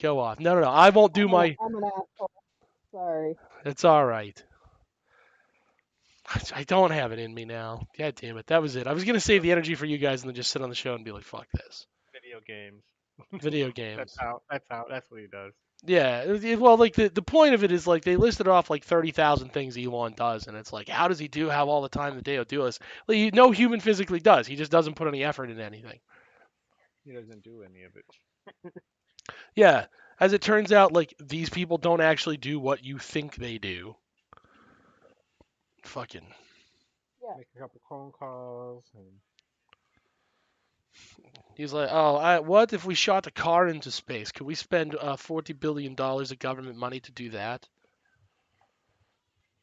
Go off. No. I won't do my. I'm an asshole. Sorry. It's all right. I don't have it in me now. God damn it. That was it. I was gonna save the energy for you guys and then just sit on the show and be like, fuck this. Video games. Video That's games. how. That's how. That's what he does. Yeah. Well, like the point of it is like they listed off like 30,000 things Elon does, and it's like, how does he have all the time in the day to do this? Like, no human physically does. He just doesn't put any effort into anything. He doesn't do any of it. Yeah. As it turns out, like these people don't actually do what you think they do. Fucking. Yeah. Make a couple phone calls and He's like, oh, what if we shot a car into space? Could we spend $40 billion of government money to do that?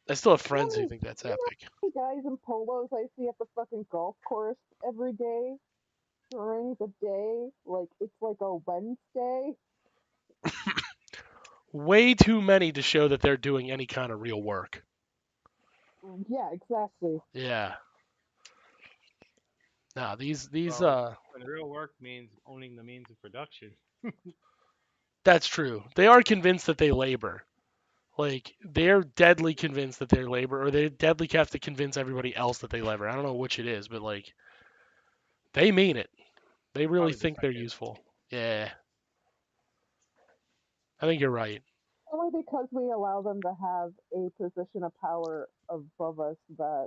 I still have You know friends who think that's how epic. many guys in polos I see at the fucking golf course every day during the day? Like, it's like a Wednesday. Way too many to show that they're doing any kind of real work. Yeah, exactly. Yeah. Now these when real work means owning the means of production. that's true. They are convinced that they labor. Like they're deadly convinced that they're labor, or they deadly have to convince everybody else that they labor. I don't know which it is, but like they mean it. They really Probably the think they're second. useful. Yeah. I think you're right. Only because we allow them to have a position of power above us that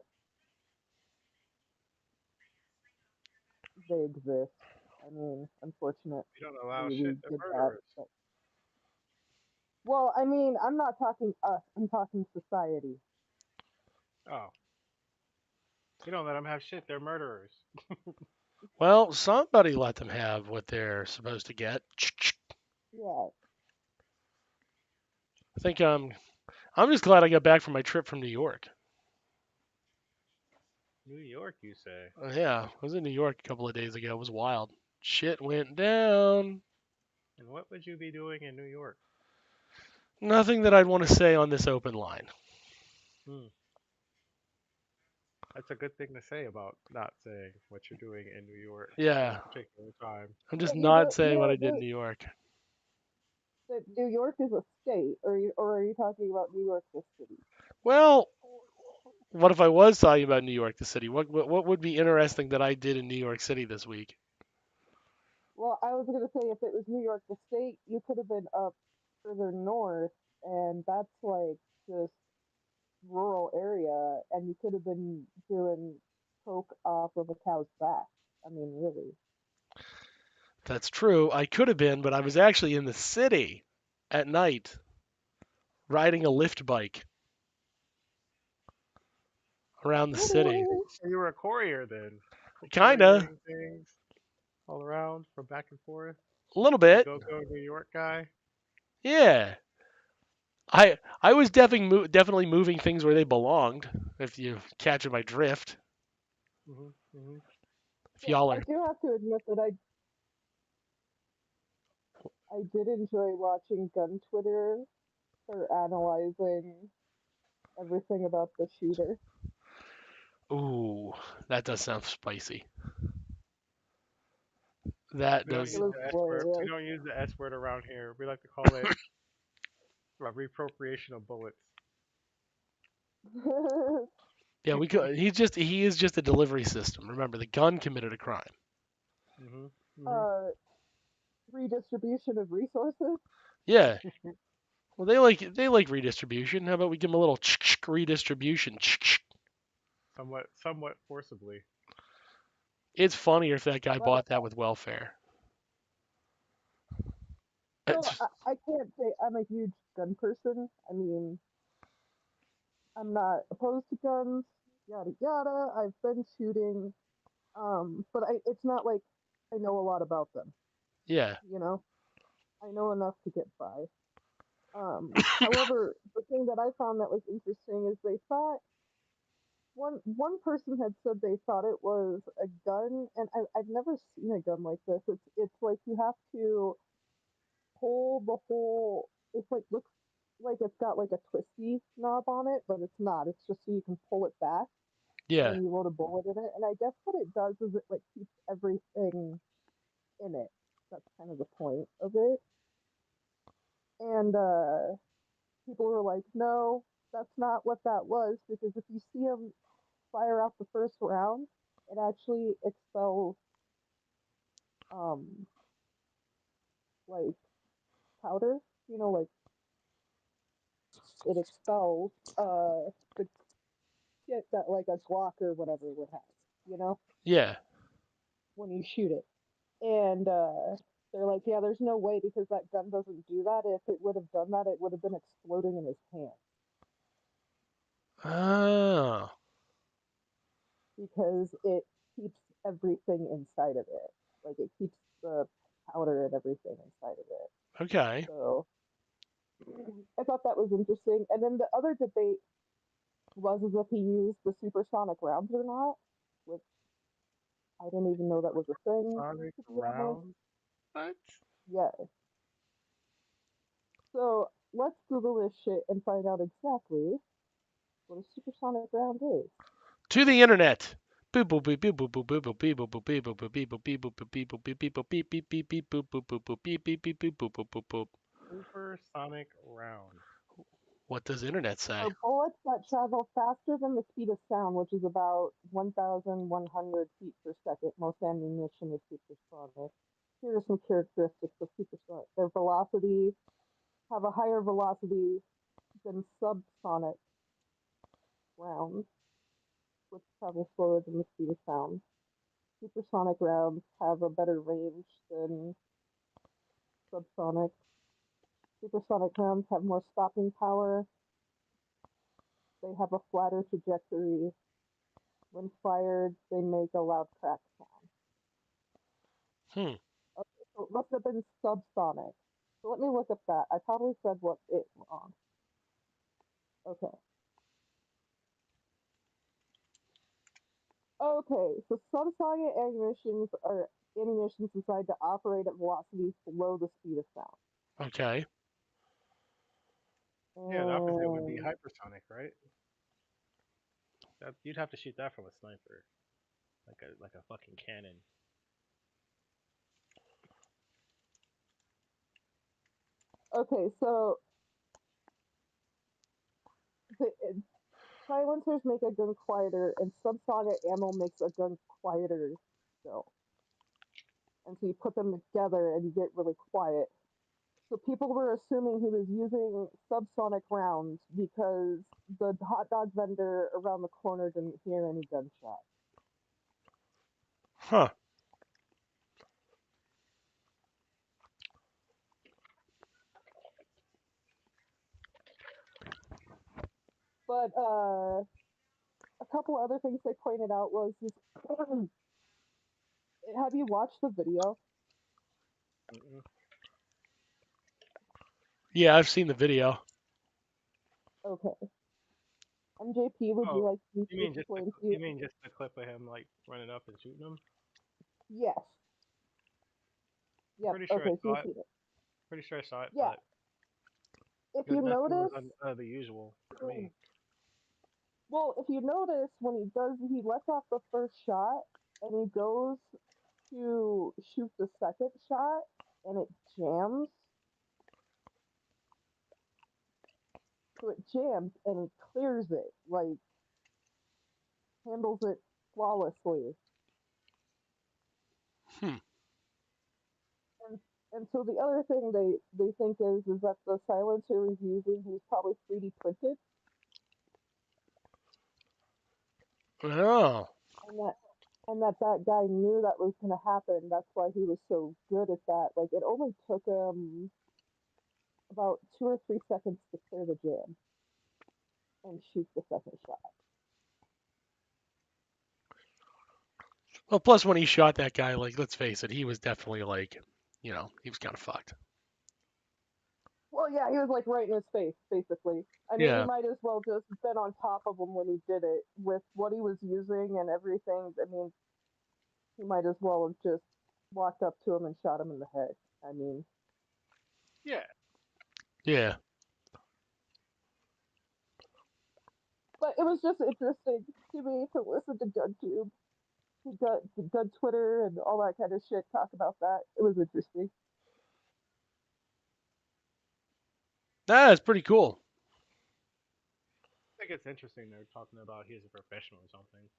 they exist. I mean, unfortunately, We don't allow we shit. They're did that. murderers. But, well, I mean, I'm not talking us. I'm talking society. Oh, you don't let them have shit. They're murderers. Well, somebody let them have what they're supposed to get. Yeah. I think I'm just glad I got back from my trip from New York. New York, you say? Yeah, I was in New York a couple of days ago. It was wild. Shit went down. And what would you be doing in New York? Nothing that I'd want to say on this open line. Hmm. That's a good thing to say about not saying what you're doing in New York at Yeah, a particular time. I'm Yeah, just not saying what I did in the, New York. New York is a state, or are you talking about New York the city? Well, what if I was talking about New York, the city? What would be interesting that I did in New York City this week? Well, I was gonna say if it was New York the state, you could have been up further north, and that's like just rural area, and you could have been doing coke off of a cow's back. I mean, really. That's true. I could have been, but I was actually in the city at night riding a lift bike around the city. Really? So you were a courier then, Kinda, couriering things all around from back and forth. a little The bit. go-go New York guy. Yeah. I was definitely moving things where they belonged. If you catch my drift, Hmm. Hmm. if Yeah, y'all I are, do have to admit that I did enjoy watching gun Twitter for analyzing everything about the shooter. ooh, that does sound spicy. That We don't It does. use was the S word. We hilarious. don't use the S word around here. We like to call it a reappropriation of bullets. Yeah, we could. He is just a delivery system. Remember, the gun committed a crime. Hmm. Hmm. uh, Redistribution of resources. Yeah. Well, they like redistribution. How about we give them a little redistribution? Somewhat forcibly. It's funnier if that guy Well, bought that with welfare. so It's- I can't say I'm a huge gun person. I mean, I'm not opposed to guns, yada yada. I've been shooting, but it's not like I know a lot about them. yeah. You know, I know enough to get by. However, the thing that I found that was interesting is they thought one person had said they thought it was a gun, and I've never seen a gun like this. It's like you have to pull the whole. It's like looks like it's got like a twisty knob on it, but it's not. It's just so you can pull it back, and Yeah. then you load a bullet in it. And I guess what it does is it like keeps everything in it. That's kind of the point of it. And people were like, no, that's not what that was, because if you see him fire out the first round, it actually expels um like powder, like it expels the shit that like a Glock or whatever would have, Yeah. when you shoot it. And they're like, yeah, there's no way because that gun doesn't do that. If it would have done that, it would have been exploding in his hand Oh. because it keeps everything inside of it. Like it keeps the powder and everything inside of it. Okay. So I thought that was interesting. And then the other debate was if he used the supersonic rounds or not, which I didn't even know that was a thing, Sonic to be honest. round. What? Yeah. So let's Google this shit and find out exactly what a supersonic round is. To the internet. Boop boop beep boop boop boop boop beep boop boop beep boop boop beep boop beep boop boop beep boop beep beep boop beep beep beep beep boop boop boop boop beep beep beep beep boop boop boop boop. Supersonic round. What does internet say? Are bullets that travel faster than the speed of sound, which is about 1,100 feet per second. Most ammunition is supersonic. Here are some characteristics of supersonic. Their velocity have a higher velocity than subsonic rounds, which travel slower than the speed of sound. Supersonic rounds have a better range than subsonic. Supersonic rounds have more stopping power. They have a flatter trajectory. When fired, they make a loud crack sound. Hmm. Okay, so it must have been subsonic. So let me look up that. I probably said what it wrong. Okay. Okay, so subsonic ammunitions are ammunitions designed to operate at velocities below the speed of sound. Okay. Yeah, the opposite would be And hypersonic, right? You'd have to shoot that from a sniper, like a fucking cannon. okay, so the, silencers make a gun quieter, and subsonic ammo makes a gun quieter still. And so you put them together and you get really quiet. So people were assuming he was using subsonic rounds because the hot dog vendor around the corner didn't hear any gunshots. Huh. But a couple other things they pointed out was this, have you watched the video? Mm-mm. Yeah, I've seen the video. Okay. MJP, would you Oh, like me you to mean just the explain to you you? mean just the clip of him like running up and shooting him? Yes. I'm Yep. pretty sure I Okay, so saw you've it. seen it. Pretty sure I saw it, Yeah. but If you nothing was notice, the usual for me. well, if you notice, when he lets off the first shot and he goes to shoot the second shot and it jams. So it jams and he clears it, like handles it flawlessly. Hmm. And and so the other thing they think is that the silencer he's using, he's probably 3D printed, Oh. and that guy knew that was going to happen. That's why he was so good at that. Like it only took him about 2 or 3 seconds to clear the jam and shoot the second shot. Well, plus when he shot that guy, like, let's face it, he was definitely like, he was kind of fucked. Well, yeah, he was like right in his face, basically. I mean, he Yeah. might as well just been on top of him when he did it with what he was using and everything. I mean, he might as well have just walked up to him and shot him in the head. I mean, Yeah. Yeah. but it was just interesting to me to listen to GunTube, to Gun Twitter, and all that kind of shit talk about that. It was interesting. That's pretty cool. I think it's interesting they're talking about he's a professional or something.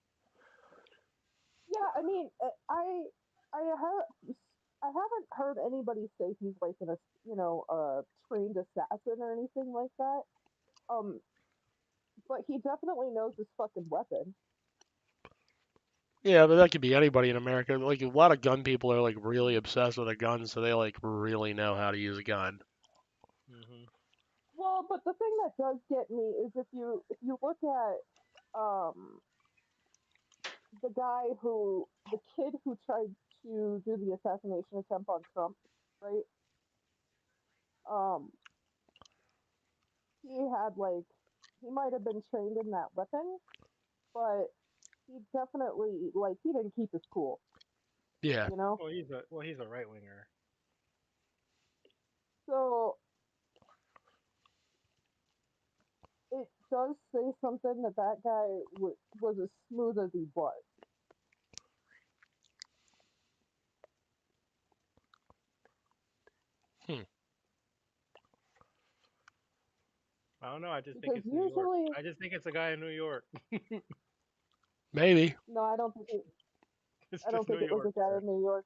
Yeah, I mean, I haven't heard anybody say he's like a trained assassin or anything like that. Um, but he definitely knows his fucking weapon. Yeah, but that could be anybody in America. Like a lot of gun people are like really obsessed with a gun, so they like really know how to use a gun. Hmm. Well, but the thing that does get me is if you look at the kid who tried to do the assassination attempt on Trump, right? Um, he had like he might have been trained in that weapon, but he definitely like he didn't keep his cool, Yeah. you know. He's a right winger. So it does say something that that guy was as smooth as he was. Hmm. I don't know. I just think Because it's New York. usually, I just think it's a guy in New York. Maybe. no, It's I don't just New think it was York, a guy man. in New York.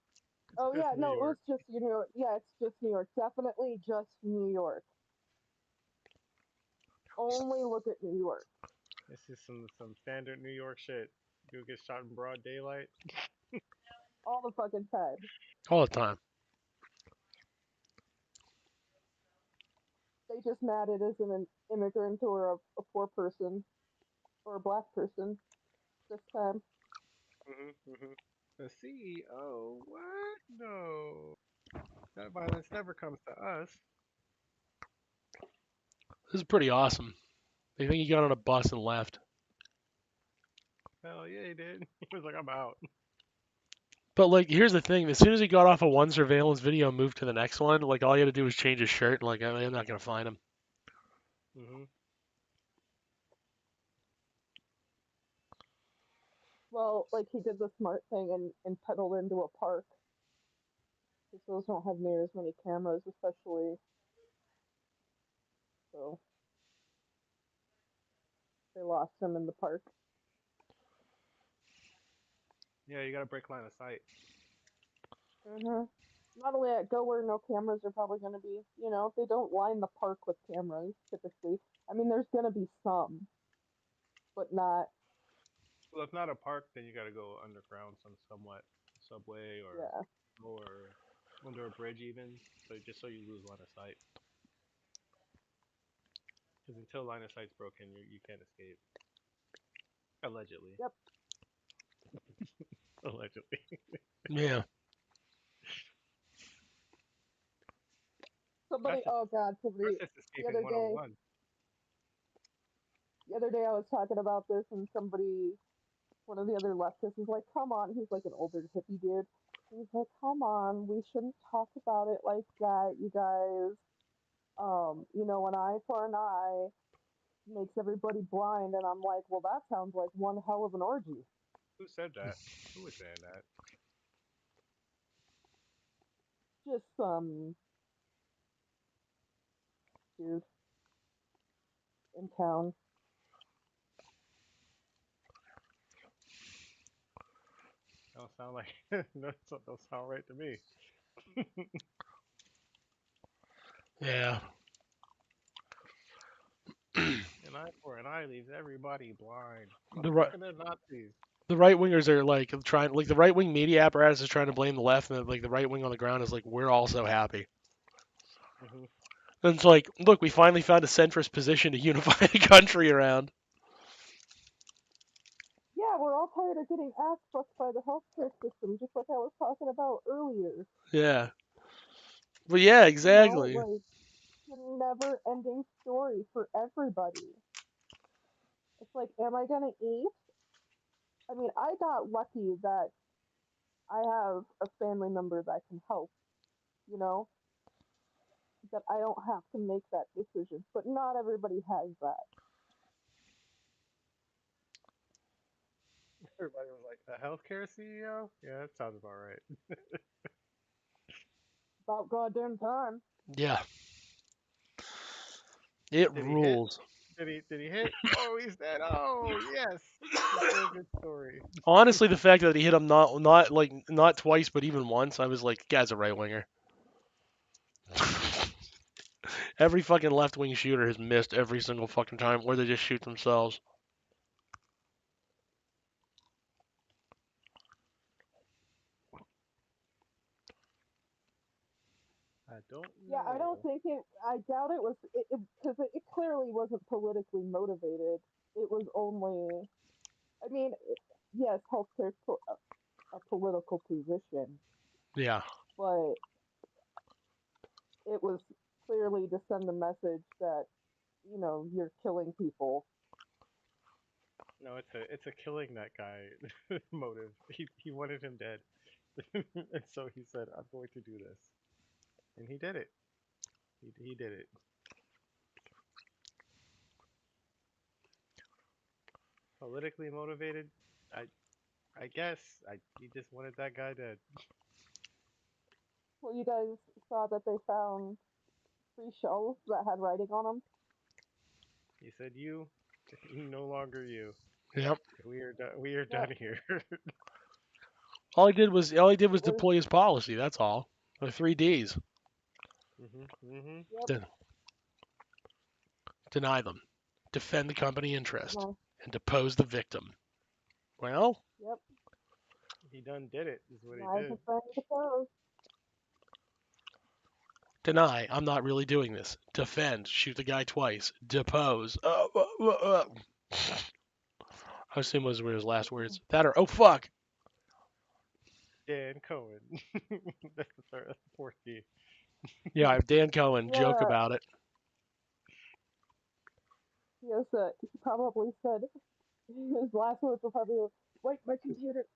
It's Oh just yeah, New no, it was York. just New York. Yeah, it's just New York. Definitely just New York. Only look at New York This is some standard New York shit. Dude gets shot in broad daylight. all the fucking time. All the time. They just mad it isn't an immigrant or a poor person or a black person this time. Hmm. The CEO? What? No. That violence never comes to us. This is pretty awesome. They think he got on a bus and left. Hell yeah, he did. He was like, I'm out. But like, here's the thing: as soon as he got off of one surveillance video and moved to the next one, like all he had to do was change his shirt, and like I'm not gonna find him. Hmm. Well, like he did the smart thing and pedaled into a park. Because those don't have near as many cameras, especially. So they lost him in the park. Yeah, you gotta break line of sight. Not only that, go where no cameras are probably going to be. You know, they don't line the park with cameras typically. I mean, there's going to be some, but not. Well, if not a park, then you gotta go underground, somewhat subway Yeah. or under a bridge even. So just so you lose line of sight. Because until line of sight's broken, you can't escape. Allegedly. Yep. Allegedly. Yeah. Somebody. That's just Oh God. Somebody. that's just The escaping other day. 101. The other day, I was talking about this, and somebody, one of the other leftists, is like, "Come on." He's like an older hippie dude. He's like, "Come on, we shouldn't talk about it like that, you guys. An eye for an eye makes everybody blind." And I'm like, "Well, that sounds like one hell of an orgy." Who said that? Who was saying that? Just some dude in town. Don't sound like don't sound right to me. Yeah. An eye for an eye leaves everybody blind. The right Motherfucker, they're Nazis. the right wingers are like trying, like the right wing media apparatus is trying to blame the left, and like the right wing on the ground is like we're all so happy. Hmm. And it's like, look, we finally found a centrist position to unify the country around. Yeah, we're all tired of getting ass fucked by the healthcare system, just like I was talking about earlier. Yeah. But yeah, You know, exactly. like the never ending story for everybody. It's like, am I gonna eat? I mean, I got lucky that I have a family member that can help, you know, that I don't have to make that decision. But not everybody has that. Everybody was like, a healthcare CEO? Yeah, that sounds about right. About goddamn time. Yeah. It Did he hit? rules. Did he hit? Oh, he's dead. Oh, yes. The feel good story. Honestly, the fact that he hit him not twice, but even once, I was like, guy's a right winger. Every fucking left wing shooter has missed every single fucking time, or they just shoot themselves. I don't Yeah, I don't know. think it. I doubt it was because it clearly wasn't politically motivated. It was only. I mean, yes, healthcare is a political position, Yeah. but it was clearly to send the message that you're killing people. No, it's a killing that guy motive. He wanted him dead, and so he said, "I'm going to do this," and he did it. He did it. Politically motivated. I I guess he just wanted that guy dead. Well, you guys saw that they found 3 shells that had writing on them. He said, "You, no longer you. Yep. We are done. We are No, done here." All he did was it was. deploy his policy. That's all. The 3 Ds. Mhm. Yep. Den- deny them, defend the company interest, No. and depose the victim. Well, Yep. He done did it. Is what he Deny, did. defend, depose. deny. I'm not really doing this. Defend. Shoot the guy twice. Depose. I assume those were his last words. That or oh fuck. Dan Cohen. That's the third. That's the fourth D. Yeah, I have Dan Cohen joke Yeah. about it. Yes. He probably said his last words were probably, "Wait, my computer."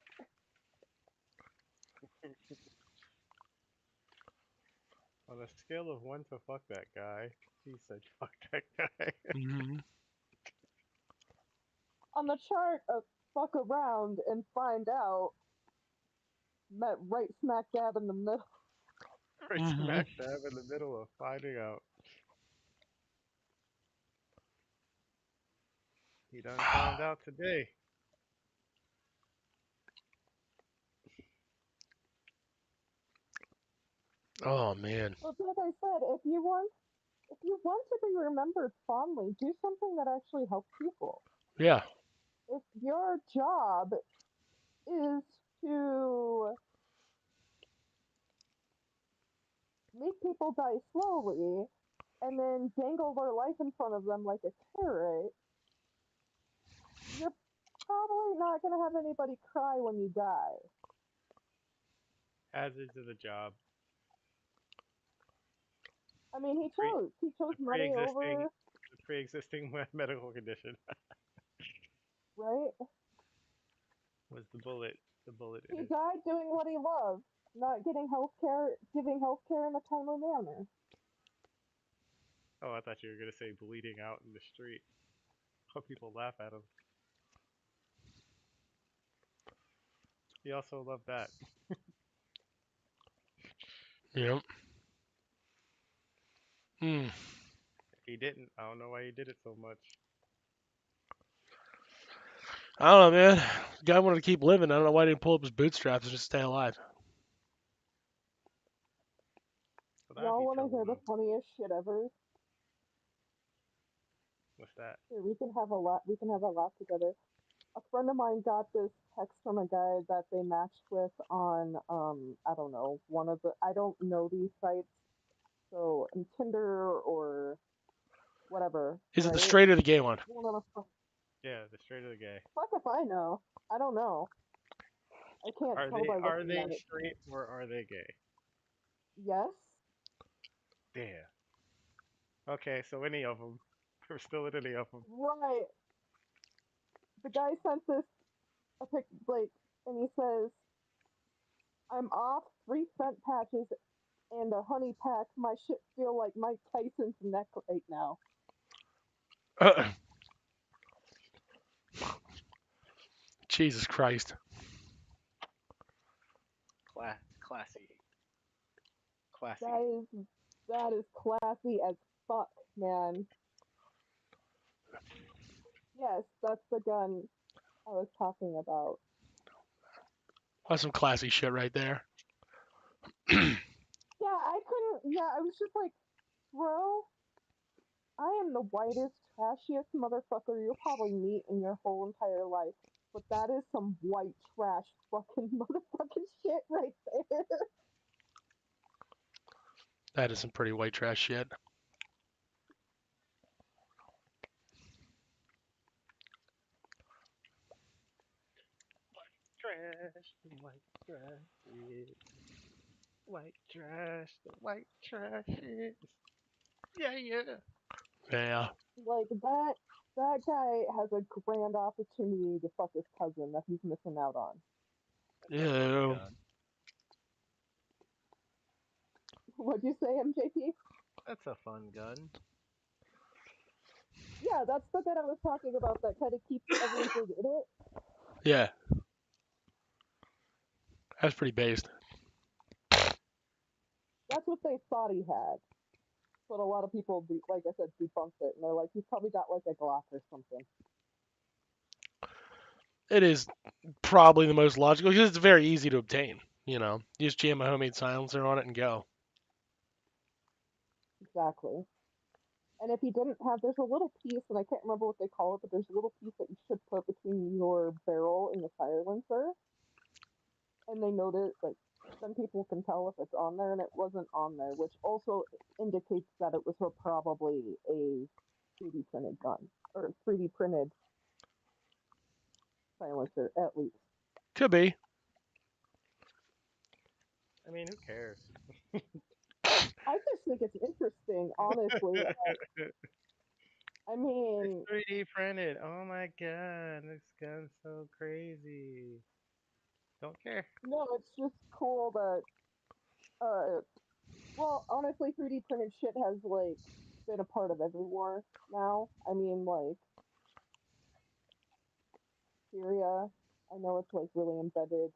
On a scale of one to fuck that guy, he said fuck that guy. Hmm. On the chart of fuck around and find out, met right smack dab in the middle. Right Hmm. smack dab in the middle of finding out. He done found out today. Oh man. But like I said, if you want to be remembered fondly, do something that actually helps people. Yeah. If your job is to make people die slowly and then dangle their life in front of them like a carrot, you're probably not going to have anybody cry when you die. Hazards of the job. I mean, he Pre chose. He chose the money pre-existing over, the pre-existing medical condition right? was the bullet in He it. died doing what he loved, not getting giving health care in a timely manner. Oh, I thought you were gonna say bleeding out in the street. How people laugh at him. He also loved that. Yep. Hmm. If he didn't, I don't know why he did it so much. I don't know, man. The guy wanted to keep living. I don't know why he didn't pull up his bootstraps and just stay alive. So that'd Y'all be want to telling hear the them. funniest shit ever? What's that? Here, we can have a lot. We can have a lot together. A friend of mine got this text from a guy that they matched with on I don't know, one of the I don't know these sites, so Tinder or whatever, Is it the right? straight or the gay one? One of the Yeah, the straight or the gay. fuck if I know. I don't know. I can't Are tell they by are looking they at it. straight or are they gay? Yes, Damn. Okay, so any of them. We're still in any of them. right. The guy sent this a pic and he says, "I'm off 3 scent patches and a honey pack. My shit feel like Mike Tyson's neck right now." Jesus Christ. Classy. Classy. That is classy as fuck, man. Yes, that's the gun I was talking about. That's some classy shit right there. Yeah, I couldn't. Yeah, I was just like, bro, I am the whitest, trashiest motherfucker you'll probably meet in your whole entire life. But that is some white trash fucking motherfucking shit right there. That is some pretty white trash shit. Trash, the white trash is. White trash, the white trash is. Yeah, yeah. Yeah. Like that guy has a grand opportunity to fuck his cousin that he's missing out on. That's a fun Ew. gun. What'd you say, MJP? That's a fun gun. Yeah, that's the bit I was talking about that kind of keeps everything in it. Yeah. That's pretty based. That's what they thought he had. But a lot of people, like I said, debunked it, and they're like, he's probably got like a Glock or something. It is probably the most logical because it's very easy to obtain. You just jam a homemade silencer on it and go. Exactly. And if he didn't have, there's a little piece, and I can't remember what they call it, but there's a little piece that you should put between your barrel and the silencer, and they noted like then people can tell if it's on there, and it wasn't on there, which also indicates that it was probably a 3D printed gun or 3D printed silencer at least. Could be. I mean, who cares? I just think it's interesting, honestly. I It's mean, 3D printed. Oh my god, this gun's so crazy. Don't care. no, it's just cool that uh well, honestly, 3D printed shit has like been a part of every war now. I mean, like Syria, I know it's like really embedded.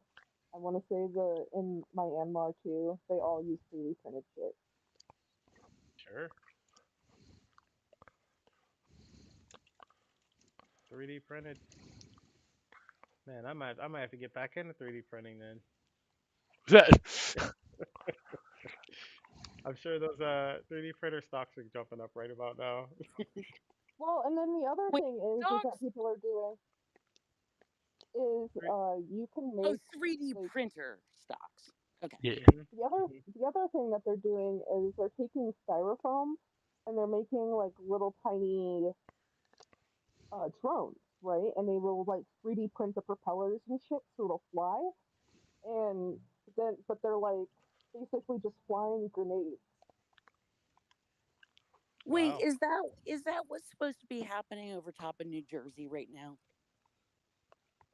I want to say the in Myanmar too, they all use 3D printed shit. Sure. 3D printed. Man, I might have to get back into 3D printing then. That, I'm sure those 3D printer stocks are jumping up right about now. Well, and then the other Wait, thing is that stocks? people are doing is you can Oh, make 3D like printer stocks. Okay. yeah. Mhm. the other Mhm. the other thing that they're doing is they're taking styrofoam and they're making like little tiny drones, right? And they will like 3D print the propellers and shit so it'll fly. And then, but they're like basically just flying grenades. Wait, Wow. is that what's supposed to be happening over top of New Jersey right now?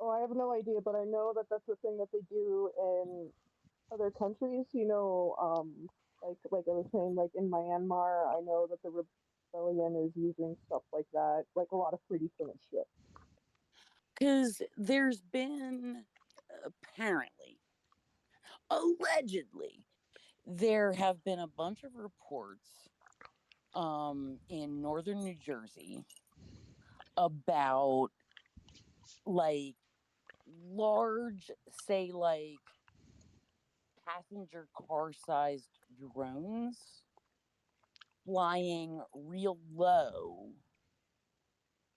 Oh, I have no idea, but I know that that's a thing that they do in other countries. Like I was saying, like in Myanmar, I know that the rebellion is using stuff like that, like a lot of 3D printed shit. Because there's been apparently, allegedly, there have been a bunch of reports in northern New Jersey about like large, say like passenger car sized drones flying real low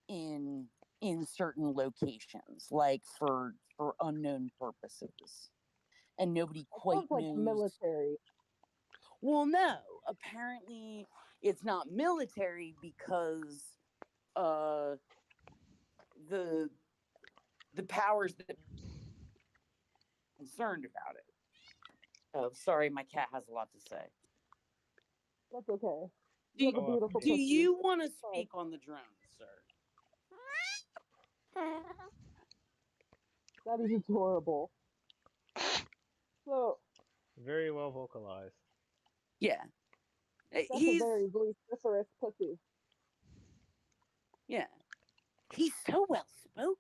in in certain locations, like for unknown purposes, and nobody That quite sounds like knows. military. Well, no, apparently it's not military because uh the the powers that be concerned about it. Oh, sorry, my cat has a lot to say. That's okay. You Do have a Oh, beautiful do pussy. you want to But speak on the drones, sir? that is adorable. So very well vocalized. Yeah. that's a He's very vociferous pussy. yeah. He's so well spoken.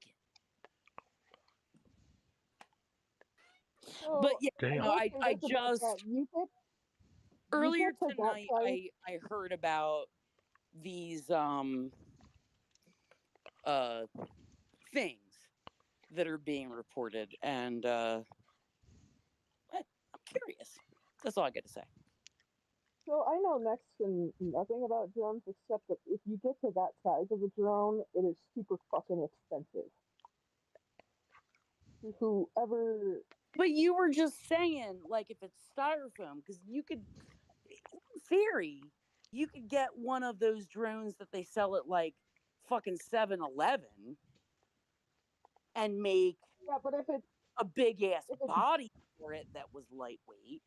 But So yeah, I no, Damn. will say I this about just that. You earlier get to that tonight price. I heard about these things that are being reported, and I'm curious. That's all I got to say. So I know next to nothing about drones except that if you get to that size of a drone, it is super fucking expensive. Whoever, But you were just saying, like, if it's styrofoam, because you could, in theory, you could get one of those drones that they sell at like fucking 7-Eleven and make yeah, but a big ass if it's body for it that was lightweight.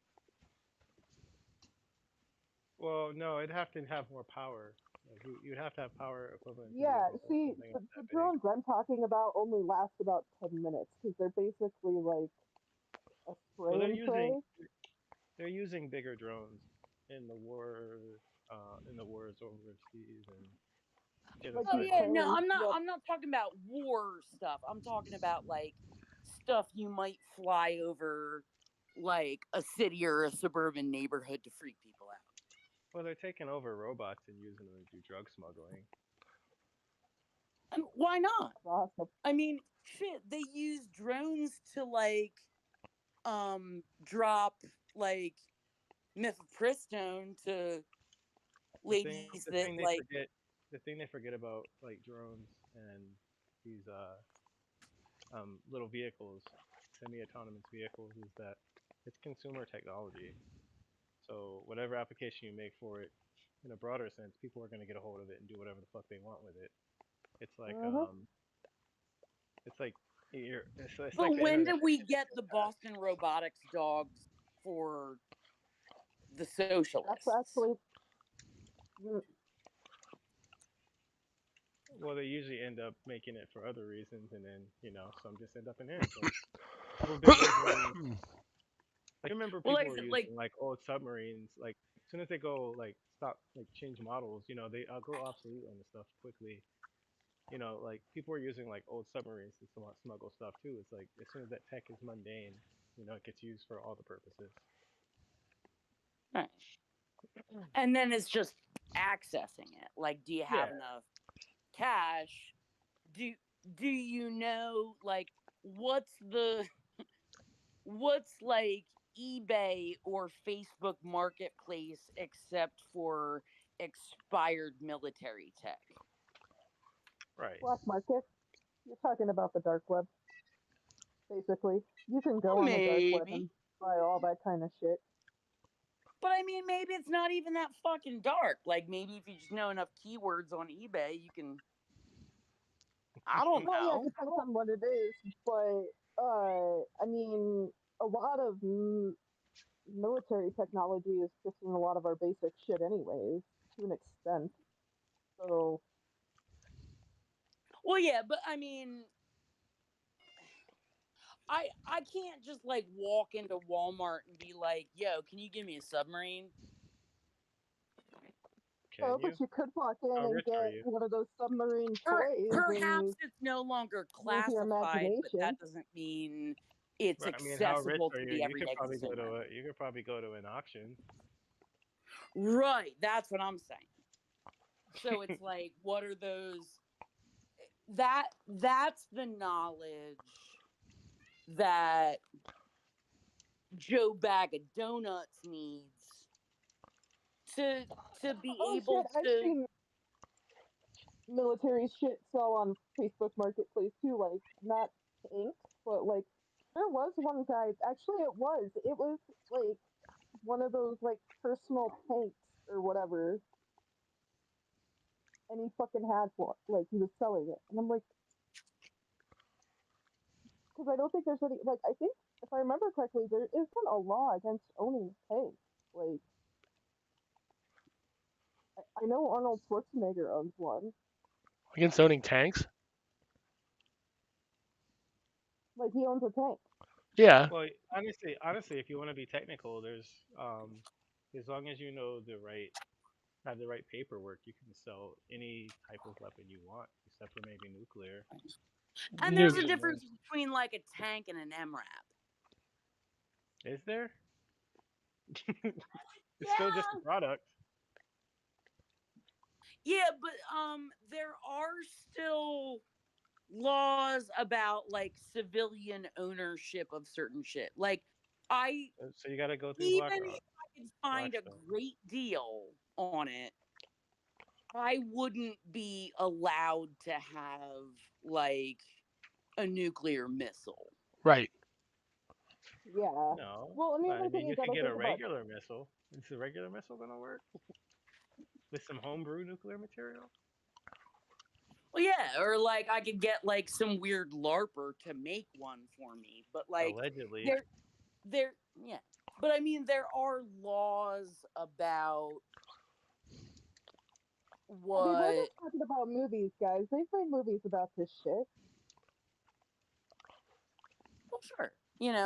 Well, no, it'd have to have more power. Like you'd have to have power equivalent to be yeah, able to hold see, something the that big. drones I'm talking about only last about 10 minutes because they're basically like a Well, spray and pray. they're using bigger drones in the war, in the wars overseas and Like Oh genocide yeah, and no, Ukraine. stuff. Yep. I'm not talking about war stuff. I'm talking about like stuff you might fly over like a city or a suburban neighborhood to freak people out. Well, they're taking over robots and using them to do drug smuggling. And why not? Awesome. I mean, shit, they use drones to like drop like mifepristone to ladies The that thing they like forget, the thing they forget about like drones and these little vehicles, semi-autonomous vehicles, is that it's consumer technology. So whatever application you make for it, in a broader sense, people are going to get a hold of it and do whatever the fuck they want with it. It's like Mhm. it's like but the when internet did we get the Boston Robotics dogs for the That's socialists? actually mm, well, they usually end up making it for other reasons, and then some just end up in hands. Like people have been using, like I remember Well, people like I were said, like using like old submarines. Like as soon as they go like stop like change models, they go obsolete on the stuff quickly. Like people are using like old submarines to smuggle stuff too. It's like as soon as that tech is mundane, it gets used for all the purposes. right. And then it's just accessing it. Like, do you Yeah, have enough cash? Do do you know like what's the what's like eBay or Facebook Marketplace except for expired military tech? right. black market. You're talking about the dark web, basically. You can go Well, on the dark web maybe. and buy all that kind of shit. But I mean, maybe it's not even that fucking dark. Like, maybe if you just know enough keywords on eBay, you can. I don't Well, yeah, it know. depends on what it is, but I mean, a lot of military technology is just in a lot of our basic shit, anyways, to an extent. So, Well, yeah, but I mean, I can't just like walk into Walmart and be like, "Yo, can you give me a submarine?" Can but you? you could walk in How and rich are get you? one of those submarine toys Perhaps and it's no longer use your classified, but imagination. that doesn't mean it's Right. I mean, how rich accessible are to you? the everyday consumer. You could probably go to an auction. Right, that's what I'm saying. So it's like, what are those? That's the knowledge that Joe Bag of Donuts needs to to be Oh shit, able I've to. seen military shit sell on Facebook Marketplace too, like not tanks, but like there was one guy. Actually, it was like one of those like personal tanks or whatever, and he fucking had one. Like he was selling it, and I'm like, because I don't think there's any like I think if I remember correctly, there isn't a law against owning tanks. Like I know Arnold Schwarzenegger owns one. Against owning tanks? Like he owns a tank. Yeah. Well, honestly, if you want to be technical, there's as long as you know have the right paperwork, you can sell any type of weapon you want, except for maybe nuclear. And there's a Nuke. difference between like a tank and an MRAP. Is there? It's still just a Yeah, product. Yeah, but there are still laws about like civilian ownership of certain shit. Like I So you got to go through even if BlackRock, I could find a Blackstone. great deal on it, I wouldn't be allowed to have like a nuclear missile. Right. Yeah. No, Well, the but I only thing mean you you could gotta get a think about. regular missile. Is the regular missile gonna work with some homebrew nuclear material? Well, yeah, or like I could get like some weird larper to make one for me, but like Allegedly. there yeah. But I mean there are laws about I mean, we're what just talking about movies, guys. They've made movies about this shit. well sure.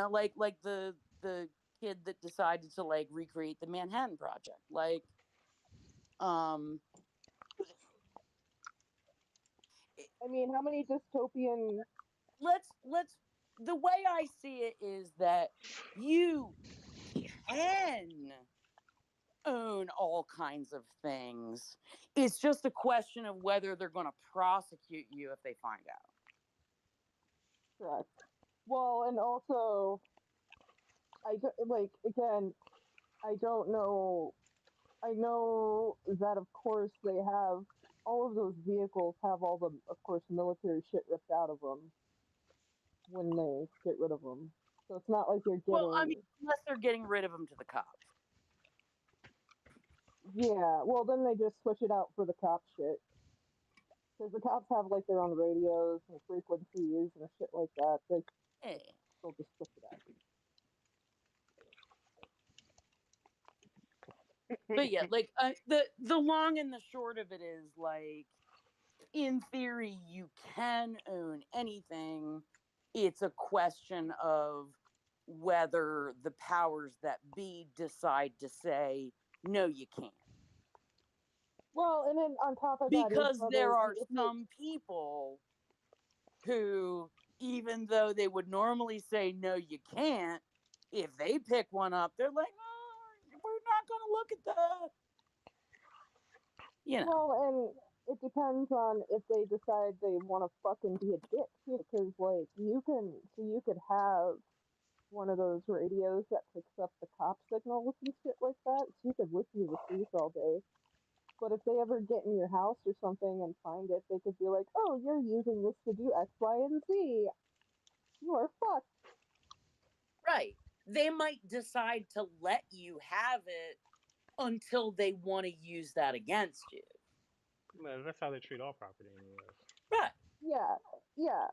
Like the kid that decided to like recreate the Manhattan Project. Like um I mean, how many dystopian? let's the way I see it is that you can own all kinds of things. It's just a question of whether they're going to prosecute you if they find out. Correct. Well, and also, like again, I don't know. I know that of course they have all of those vehicles have all the, of course, military shit ripped out of them when they get rid of them. So it's not like you're Well, I getting. mean, unless they're getting rid of them to the cops. Yeah. Well, then they just switch it out for the cop shit. Because the cops have like their own radios and frequencies and shit like that. Eh. They'll just switch it out. But yeah, like the long and the short of it is like in theory you can own anything. It's a question of whether the powers that be decide to say no you can't. Well, and then on top of that is Because whether there are if you. some people who, even though they would normally say no you can't, if they pick one up they're like, oh, we're not going to look at that. Well, and it depends on if they decide they want to fucking be a dick too, because like you could have one of those radios that picks up the cop signals and shit like that, so you could listen to the police all day. But if they ever get in your house or something and find it, they could be like, "Oh, you're using this to do X, Y, and Z. You are fucked." Right, they might decide to let you have it until they want to use that against you. Well, that's how they treat all property in the U.S. Right. Yeah, yeah.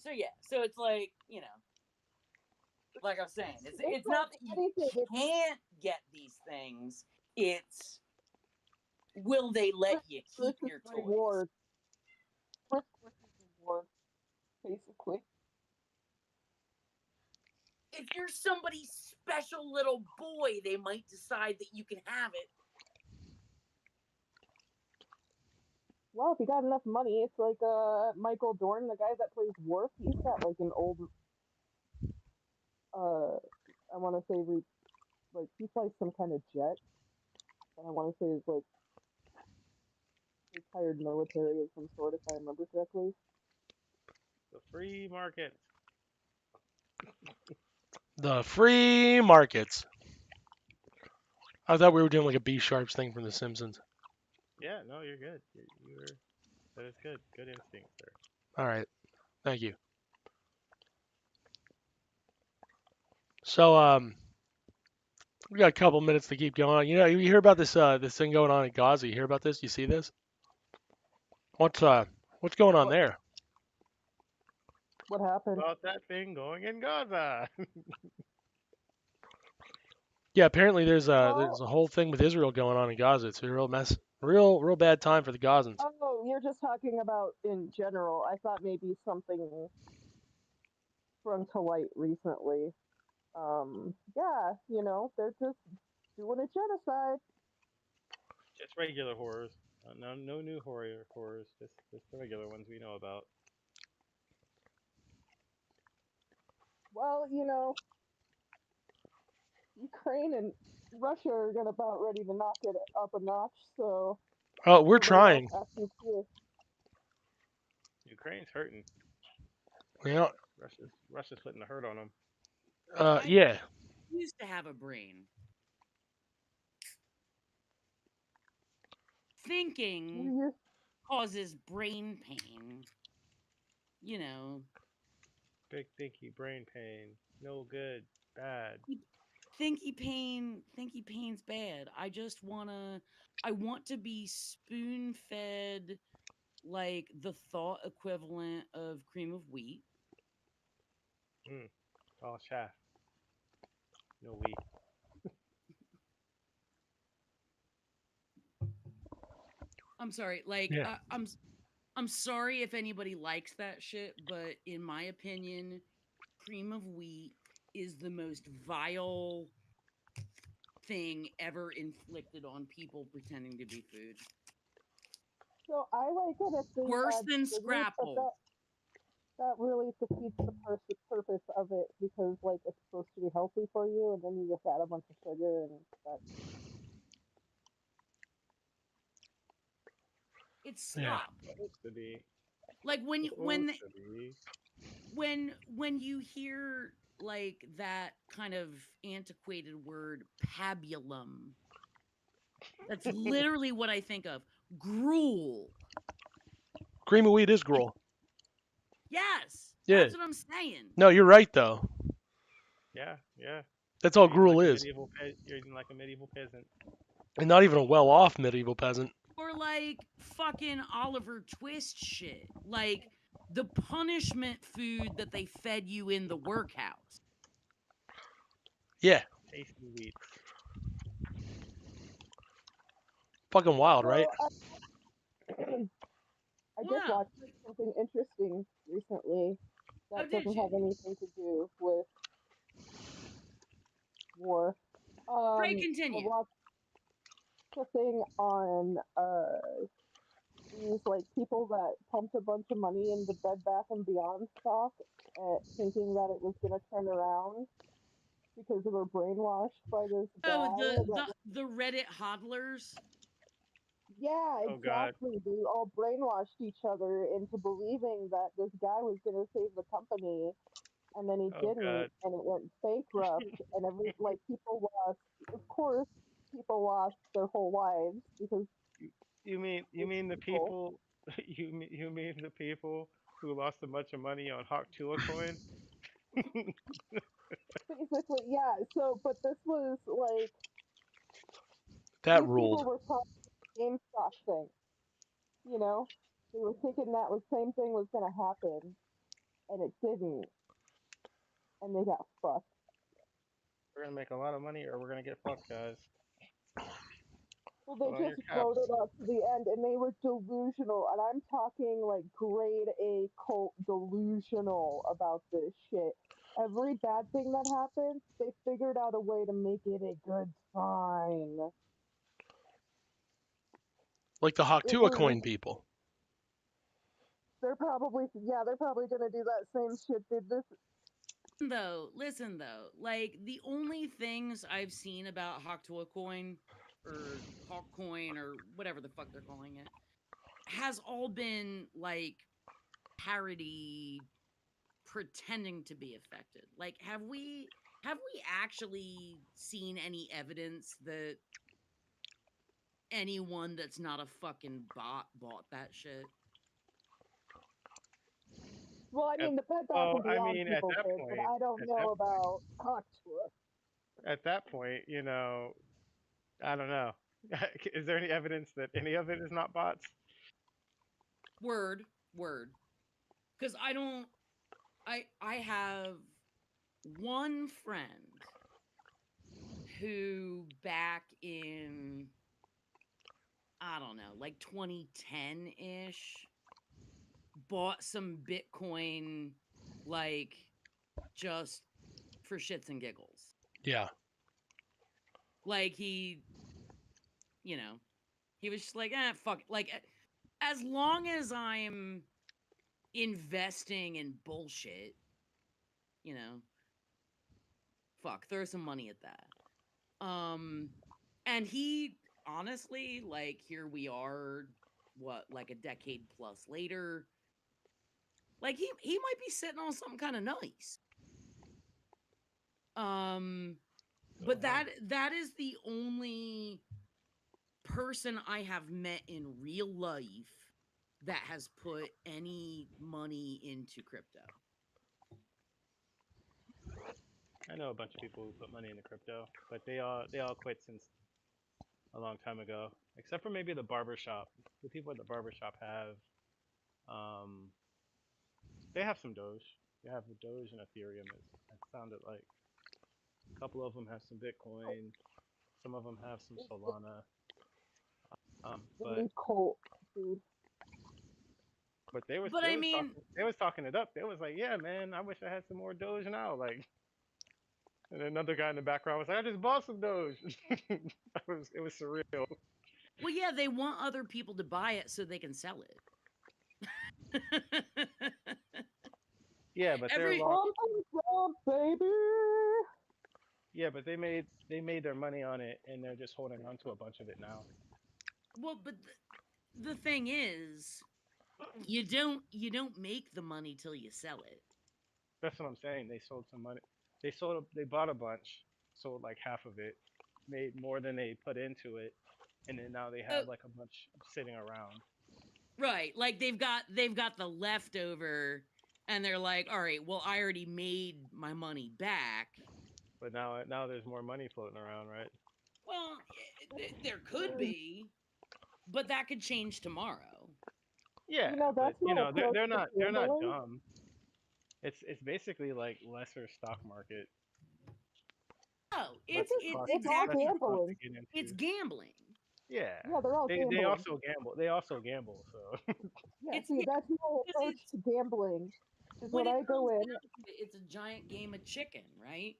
So yeah, so it's like, like I was saying, it's Like not that you anything. It's can't get these things, it's will they let risk you keep versus your toys. reward. Risk versus reward, basically. If you're somebody's special little boy, they might decide that you can have it. Well, if you got enough money, it's like Michael Dorn, the guy that plays Worf. He's got like an old uh I want to say like he flies some kind of jet, and I want to say is like retired military of some sort, if I remember correctly. The free market. The free markets. I thought we were doing like a B Sharps thing from The Simpsons. Yeah, no, you're good. You're that is good. Good instinct, sir. All right. Thank you. So, we got a couple minutes to keep going. You hear about this thing going on in Gaza? You hear about this? You see this? What's going on What there? what happened? About that thing going in Gaza. Yeah, apparently there's Well, a whole thing with Israel going on in Gaza. It's a real mess. Real bad time for the Gazans. oh, you're just talking about in general. I thought maybe something sprung to light recently. Yeah, they're just doing a genocide. Just regular horrors. No new horrors. Just the regular ones we know about. Well, Ukraine and Russia are gonna about ready to knock it up a notch, so Oh, we're everybody else trying. has to. Ukraine's hurting. Yeah. Russia's putting the hurt on them. I Yeah. used to have a brain. Thinking You causes brain pain. You know, Big thinky brain pain. No good. Bad. thinky pain's bad. I want to be spoon fed like the thought equivalent of cream of wheat. All chaff. No wheat. I'm sorry, like Yeah. I'm sorry if anybody likes that shit, but in my opinion, cream of wheat is the most vile thing ever inflicted on people pretending to be food. So I like it if they Worse add than sugar, but Scrapple. that really defeats the purpose of it because like it's supposed to be healthy for you, and then you just add a bunch of sugar, and that. It's Yeah. slop. Supposed to be. Like Supposed to be. when you hear like that kind of antiquated word pabulum, that's literally what I think of. Gruel. Cream of wheat is Like, gruel. yes, Yeah. that's what I'm saying. No, you're right though. Yeah, yeah. That's all You're eating gruel like a is, medieval you're eating like a medieval peasant. and not even a well-off medieval peasant. Or like fucking Oliver Twist shit. Like the punishment food that they fed you in the workhouse. Yeah. Tasty wheats. Fucking wild, right? So I just Wow. watched something interesting recently Oh, that did doesn't you? have anything to do with war. Pray I continue. watched a thing on these like people that pumped a bunch of money into Bed Bath and Beyond stock, thinking that it was gonna turn around because they were brainwashed by this Oh, guy that. the Reddit hodlers. Yeah, Oh God. exactly. They all brainwashed each other into believing that this guy was gonna save the company, and then he Oh didn't, God. and it went bankrupt, and people lost. Of course, people lost their whole lives because You rich mean the people. people you mean the people who lost a bunch of money on Hawk Tuah coin? Basically, yeah. So, but this was like That these people ruled. were probably GameStop thing. You know, they were thinking that the same thing was gonna happen, and it didn't, and they got fucked. We're gonna make a lot of money or we're gonna get fucked, guys. Well, Put they on your just caps. rode it up to the end, and they were delusional. And I'm talking like grade A cult delusional about this shit. Every bad thing that happens, they figured out a way to make it a good sign. Like the It Haktua was. coin people. They're probably gonna do that same shit. Did this? Listen though, like the only things I've seen about Haktua coin or Hawk coin or whatever the fuck they're calling it has all been like parody pretending to be affected. Like have we actually seen any evidence that anyone that's not a fucking bot bought that shit? Well, I At, mean, the Bed Bath well, and I Beyond mean, people did, but I don't at know about Octua. that point, I don't know. Is there any evidence that any of it is not bots? Word, word. Because I have one friend who back in I don't know, like 2010-ish bought some Bitcoin like just for shits and giggles. Yeah. Like you know, he was just like, fuck it. Like as long as I'm investing in bullshit, you know, fuck, throw some money at that. And he honestly, like, here we are, what, like a decade plus later, like he might be sitting on something kind of nice. But that is the only person I have met in real life that has put any money into crypto. I know a bunch of people who put money into crypto, but they all quit since a long time ago. Except for maybe the barber shop. The people at the barber shop have um they have some Doge. They have the Doge and Ethereum. It sounded like a couple of them have some Bitcoin. Some of them have some Solana. The But new cult, dude. they was But they I was mean, talking it up. They was like, yeah, man, I wish I had some more Doge now. Like, and another guy in the background was like, I just bought some Doge. It was surreal. well, yeah, they want other people to buy it so they can sell it. Yeah, but they're Every long. Something's up, baby. Yeah, but they made their money on it, and they're just holding on to a bunch of it now. well, but the thing is, you don't make the money till you sell it. That's what I'm saying. They sold some money. They bought a bunch, sold like half of it, made more than they put into it, and then now they Oh, have like a bunch sitting around. right. Like they've got the leftover and they're like, "All right, well I already made my money back." But now there's more money floating around, right? Well, there could be, but that could change tomorrow. Yeah, but That's my approach they're to not gambling. dumb. It's basically like lesser stock market, Oh, It's less just, it's cost it's all lesser exactly, cost to gambling. get it's into. gambling. Yeah, Yeah, they're all they gambling. also gamble. They also gamble. So Yeah, It's see, yeah, that's my because approach to gambling. Is when when it I go comes in, down to it, it's a giant game of chicken, right?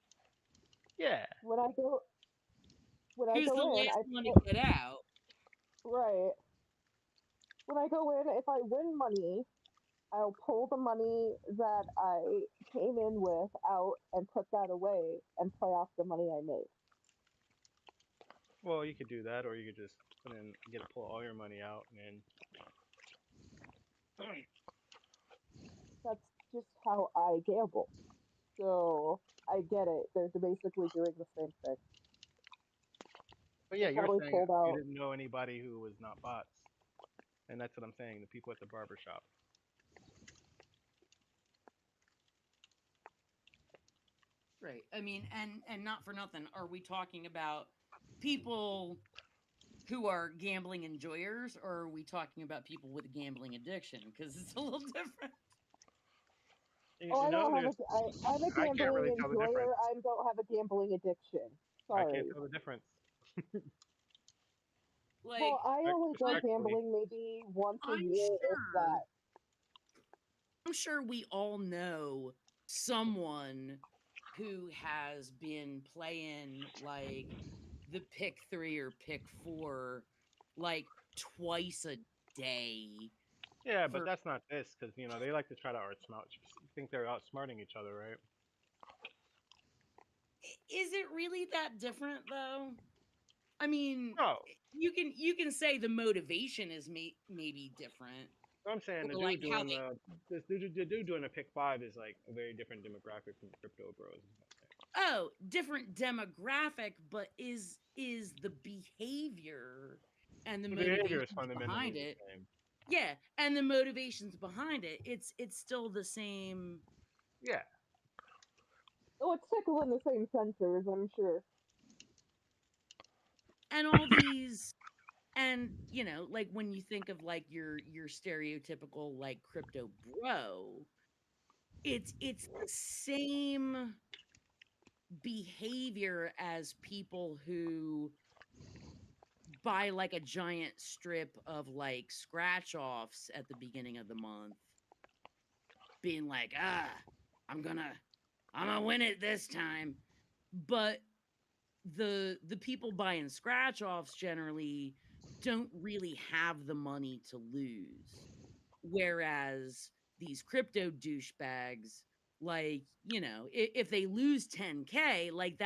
yeah, when I go, when I Who's the go in, last I one to put, get out? right. When I go in, if I win money, I'll pull the money that I came in with out and put that away and play off the money I made. well, you could do that, or you could just pull all your money out, and then That's just how I gamble. So I get it. They're basically doing the same thing. but They yeah, you were probably saying pulled you out. didn't know anybody who was not bots, and that's what I'm saying. The people at the barber shop. Right. I mean, and not for nothing, are we talking about people who are gambling enjoyers, or are we talking about people with a gambling addiction? Because it's a little different. Oh, You I know, don't have there's I'm a I can't gambling really tell the difference. enjoyer. I don't have a gambling addiction. I can't Sorry. tell the difference. Like, Well, I only go like Respectfully, gambling maybe once a I'm year, if sure, that. I'm sure we all know someone who has been playing like the pick three or pick four like twice a day yeah, but for. that's not this because they like to try to outsmart, think they're outsmarting each other, right? Is it really that different though? I mean, No, you can say the motivation is maybe different, I'm saying the or like dude how doing they. the dude doing a pick five is like a very different demographic from the crypto bros. Is what I'm saying. Oh, different demographic, but is the behavior and the The behavior is motivations fundamentally behind the it. same. Yeah, and the motivations behind it, it's still the same. Yeah, Oh, it's tickling the same sensors, I'm sure. And all these, and like when you think of like your stereotypical like crypto bro, it's the same behavior as people who buy like a giant strip of like scratch offs at the beginning of the month, being like, I'm gonna win it this time. But the people buying scratch offs generally don't really have the money to lose. Whereas these crypto douchebags, like, if they lose 10K, like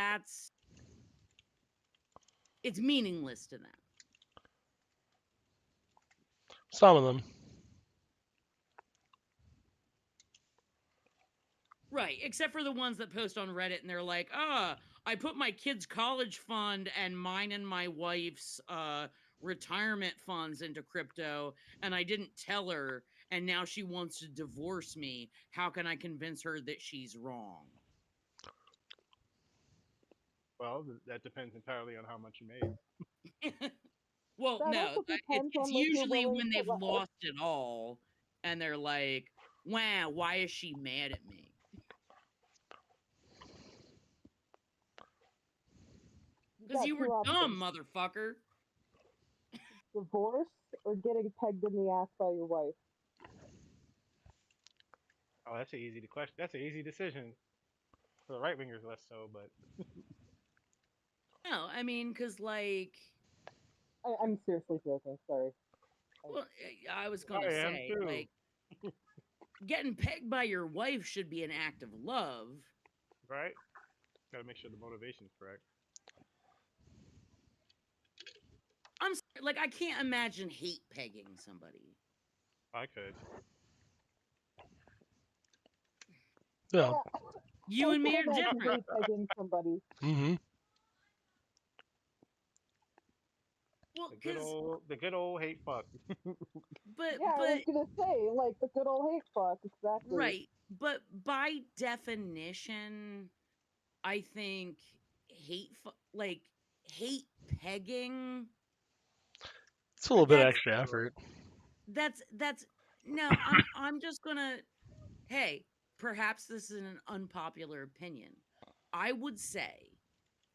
it's meaningless to them. Some of them. Right, except for the ones that post on Reddit and they're like, I put my kid's college fund and mine and my wife's retirement funds into crypto, and I didn't tell her, and now she wants to divorce me. How can I convince her that she's wrong? Well, that depends entirely on how much you made. Well, That no, also depends it's on like you're usually willing when to they've lost it all, and they're like, wow, why is she mad at me? Because got you were two dumb, options: motherfucker. divorce or getting pegged in the ass by your wife. Oh, that's an easy question. That's an easy decision. For the right wingers, less so, but No, I mean, because, like, I'm seriously joking. Sorry. well, I was I gonna am say, too. like, getting pegged by your wife should be an act of love. Right? Gotta make sure the motivation's correct. I'm sorry, like, I can't imagine hate pegging somebody. I could. Yeah. You I and can me are imagine different. hate pegging somebody. Mm-hmm. Well, The good old hate fuck. Yeah, I was but gonna say like the good old hate fuck. Exactly. right, but by definition, I think like hate pegging. It's a little bit That's extra effort. that's no. I'm just gonna. Hey, perhaps this is an unpopular opinion. I would say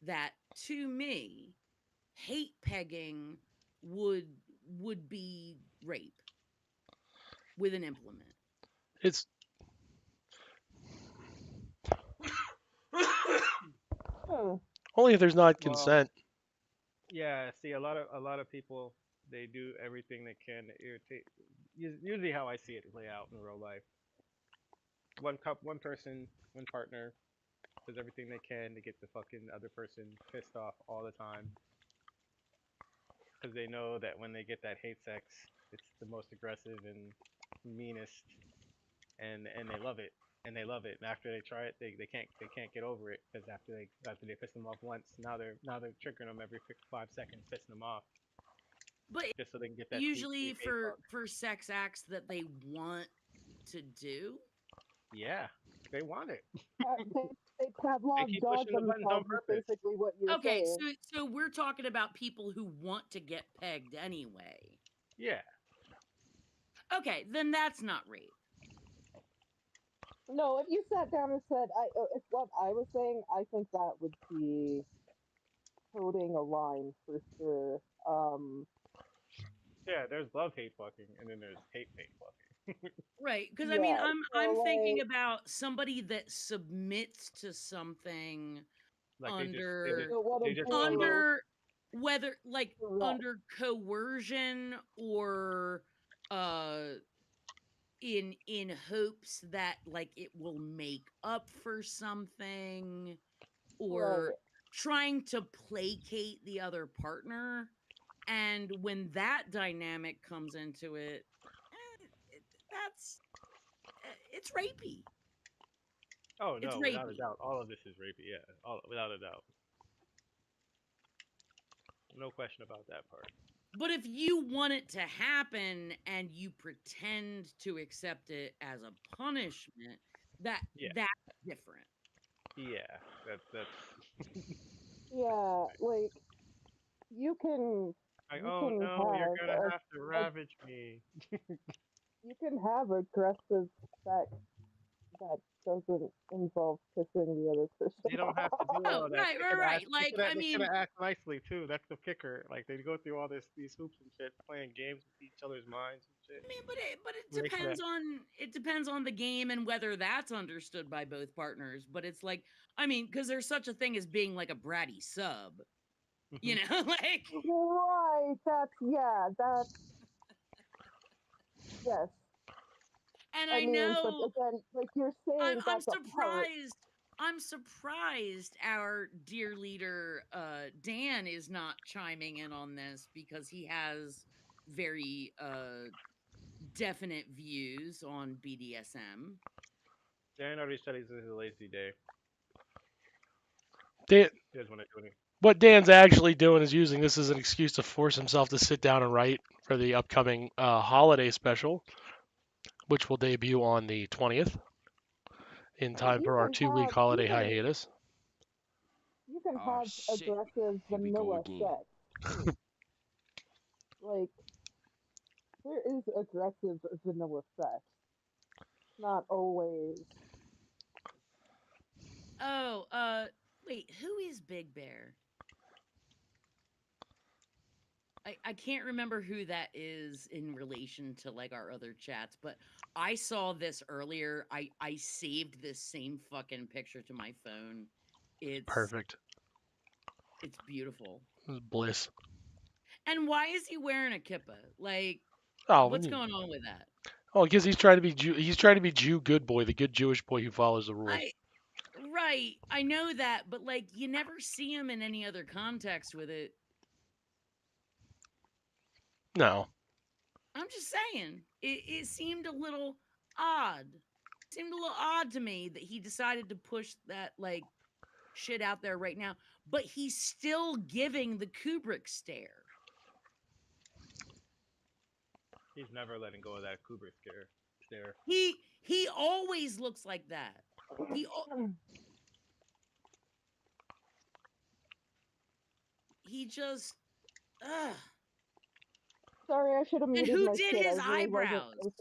that to me, hate pegging would would be rape with an implement. It's Hmm. only if there's not Well, consent. yeah. See, a lot of people they do everything they can to irritate. Usually, how I see it play out in real life. One person, one partner does everything they can to get the fucking other person pissed off all the time because they know that when they get that hate sex, it's the most aggressive and meanest, and they love it. And they love it. And after they try it, they can't get over it because after they piss them off once, now they're triggering them every 5 seconds, pissing them off But just so they can get that sweet usually sweet hate fuck. for sex acts that they want to do. Yeah, they want it. They They Pavlov keep dog pushing the buttons on themselves is purpose. basically what you're Okay, saying. so we're talking about people who want to get pegged anyway. Yeah, Okay, then that's not rape. No, if you sat down and said, if what I was saying, I think that would be toting a line for sure. yeah. There's love hate fucking, and then there's hate fucking. Right, because I mean, Yeah, I'm so thinking like, about somebody that submits to something Like under so what they to just do? follow. under whether like Correct. under coercion or uh in hopes that like it will make up for something or Right. trying to placate the other partner. And when that dynamic comes into it, that's it's rapey. Oh It's no, without a rapey. doubt, all of this is rapey. Yeah, all without a doubt, no question about that part. But if you want it to happen and you pretend to accept it as a punishment, that Yeah, that's different. yeah. That's Yeah, like you can like, you oh can no, you're have gonna a, have to a ravage me. you can have aggressive sex that doesn't involve pissing the other They person don't have to do off. Oh, all that. right, right, right. Like, I They could mean, act nicely too. That's the kicker. Like they go through all these hoops and shit, playing games with each other's minds and shit. but it They could have. depends on the game and whether that's understood by both partners. But it's like, I mean, because there's such a thing as being like a bratty sub, you know, like, Right. That's yes. and I I mean, but know again, like you're saying, I'm that's a part. surprised. I'm surprised our dear leader Dan is not chiming in on this because he has very definite views on BDSM. Dan already said this is a lazy day. Dan, He doesn't want to do anything. what Dan's actually doing is using this as an excuse to force himself to sit down and write for the upcoming holiday special, which will debut on the 20th in But time for our 2 week holiday hiatus. you can Oh have shit. aggressive Here we go vanilla again. sex too. Like there is aggressive vanilla sex. Not always. Oh, wait, who is Big Bear? I can't remember who that is in relation to like our other chats, but I saw this earlier. I saved this same fucking picture to my phone. It's Perfect. it's beautiful. This is bliss. And why is he wearing a kippah? Like, Oh, what's going on with that? oh, because he's trying to be Jew. He's trying to be Jew good boy, the good Jewish boy who follows the rules. I right, I know that, but like you never see him in any other context with it. No, I'm just saying, it seemed a little odd. Seemed a little odd to me that he decided to push that like shit out there right now, but he's still giving the Kubrick stare. He's never letting go of that Kubrick stare. He always looks like that. He he just ugh. Sorry, I should have And muted who my did kid. I his really wasn't. eyebrows?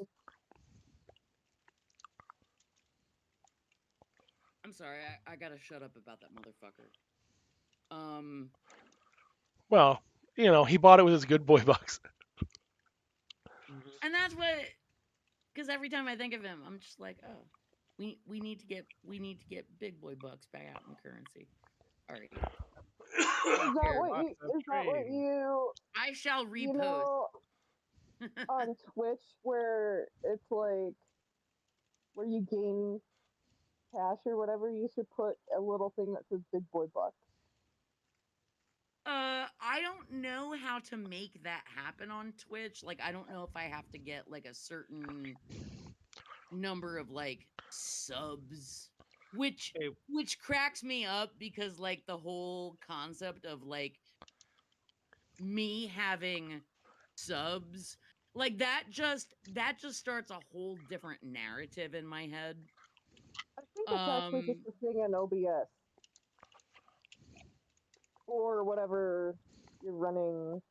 I'm sorry, I gotta shut up about that motherfucker. well, he bought it with his good boy bucks. Mm-hmm. And that's what, because every time I think of him, I'm just like, oh, we need to get big boy bucks back out in currency. All right, Is that here what you? Lots of Is that what trains. I shall you repost. know on Twitch where it's like where you gain cash or whatever? You should put a little thing that says "Big Boy Bucks." I don't know how to make that happen on Twitch. Like, I don't know if I have to get like a certain number of like subs, which Hey, which cracks me up because like the whole concept of like me having subs like that just starts a whole different narrative in my head. I think it's actually just Um a thing in OBS or whatever you're running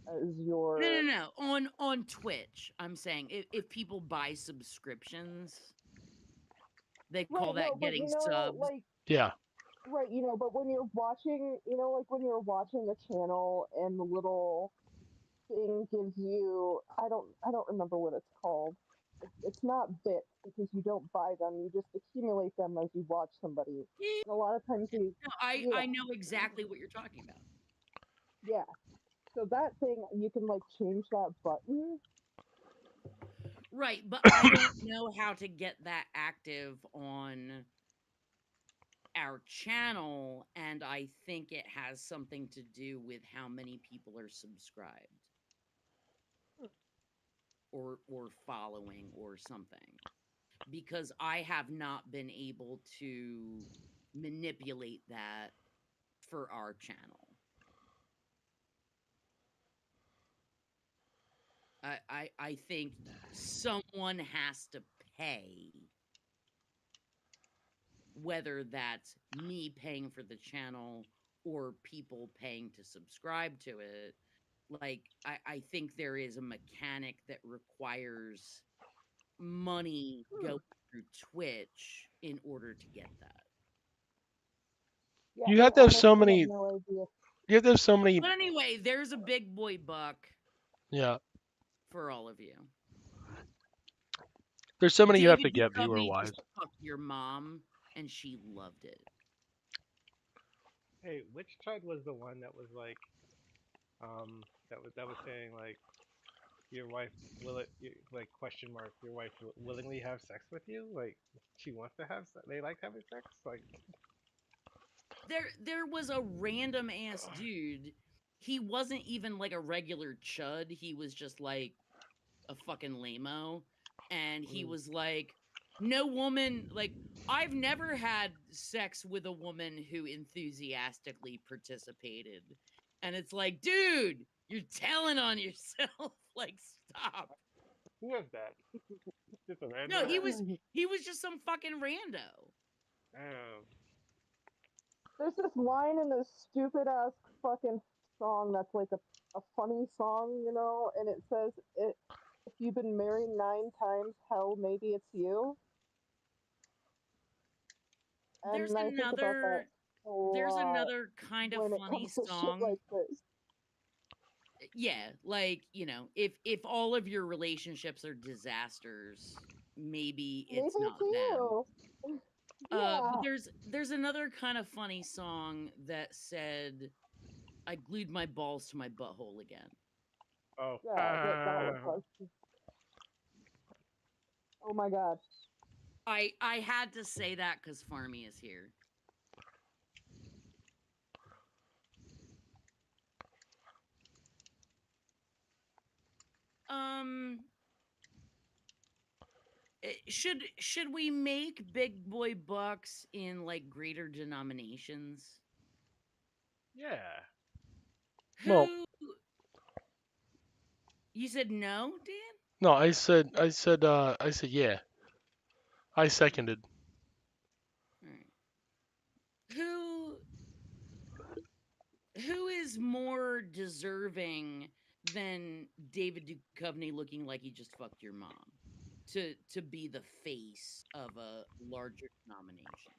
as no no your. no on Twitch. I'm saying if people buy subscriptions, they call Right, no, that but getting subs. like, Yeah, right, but when you're watching, like when you're watching a channel and the little thing gives you, I don't remember what it's called. It's not bits because you don't buy them, you just accumulate them as you watch somebody. Yeah, And a lot of times you, no, yeah, I know exactly what you're talking about. yeah. So that thing, you can like change that button. Right, but I don't know how to get that active on our channel, and I think it has something to do with how many people are subscribed or following or something. Because I have not been able to manipulate that for our channel. I think someone has to pay, whether that's me paying for the channel or people paying to subscribe to it. Like, I think there is a mechanic that requires money Hmm. going through Twitch in order to get that. Yeah, you I have to have so honestly have many. no idea. You have to have so many. But anyway, there's a big boy buck Yeah, for all of you. there's so many you have David to get viewer Duchovny wise. just fucked your mom, and she loved it. hey, which tribe was the one that was like, that was saying like your wife will it like question mark your wife willingly have sex with you? Like she wants to have they like having sex? Like There was a random ass dude. He wasn't even like a regular chud. He was just like a fucking lameo. And he mm, was like, no woman, like, I've never had sex with a woman who enthusiastically participated. And it's like, dude, you're telling on yourself. Like, stop. who was that? Just a No, rando? he was just some fucking rando. Damn. There's this line in this stupid ass fucking song that's like a funny song, you know, and it says it if you've been married 9 times, hell maybe it's you. There's And I think about that another a there's lot another kind of when it funny comes to shit song. like this. Yeah, like, if all of your relationships are disasters, maybe Maybe it's it's not them. you. But Yeah. there's another kind of funny song that said, I glued my balls to my butthole again. Oh. Yeah, that was fun. Oh my god. I had to say that because Farmy is here. Um should we make big boy bucks in like greater denominations? Yeah. Well, Who you said no, Dan? no, I said yeah. I seconded. All right. Who who is more deserving than David Duchovny looking like he just fucked your mom to be the face of a larger denomination?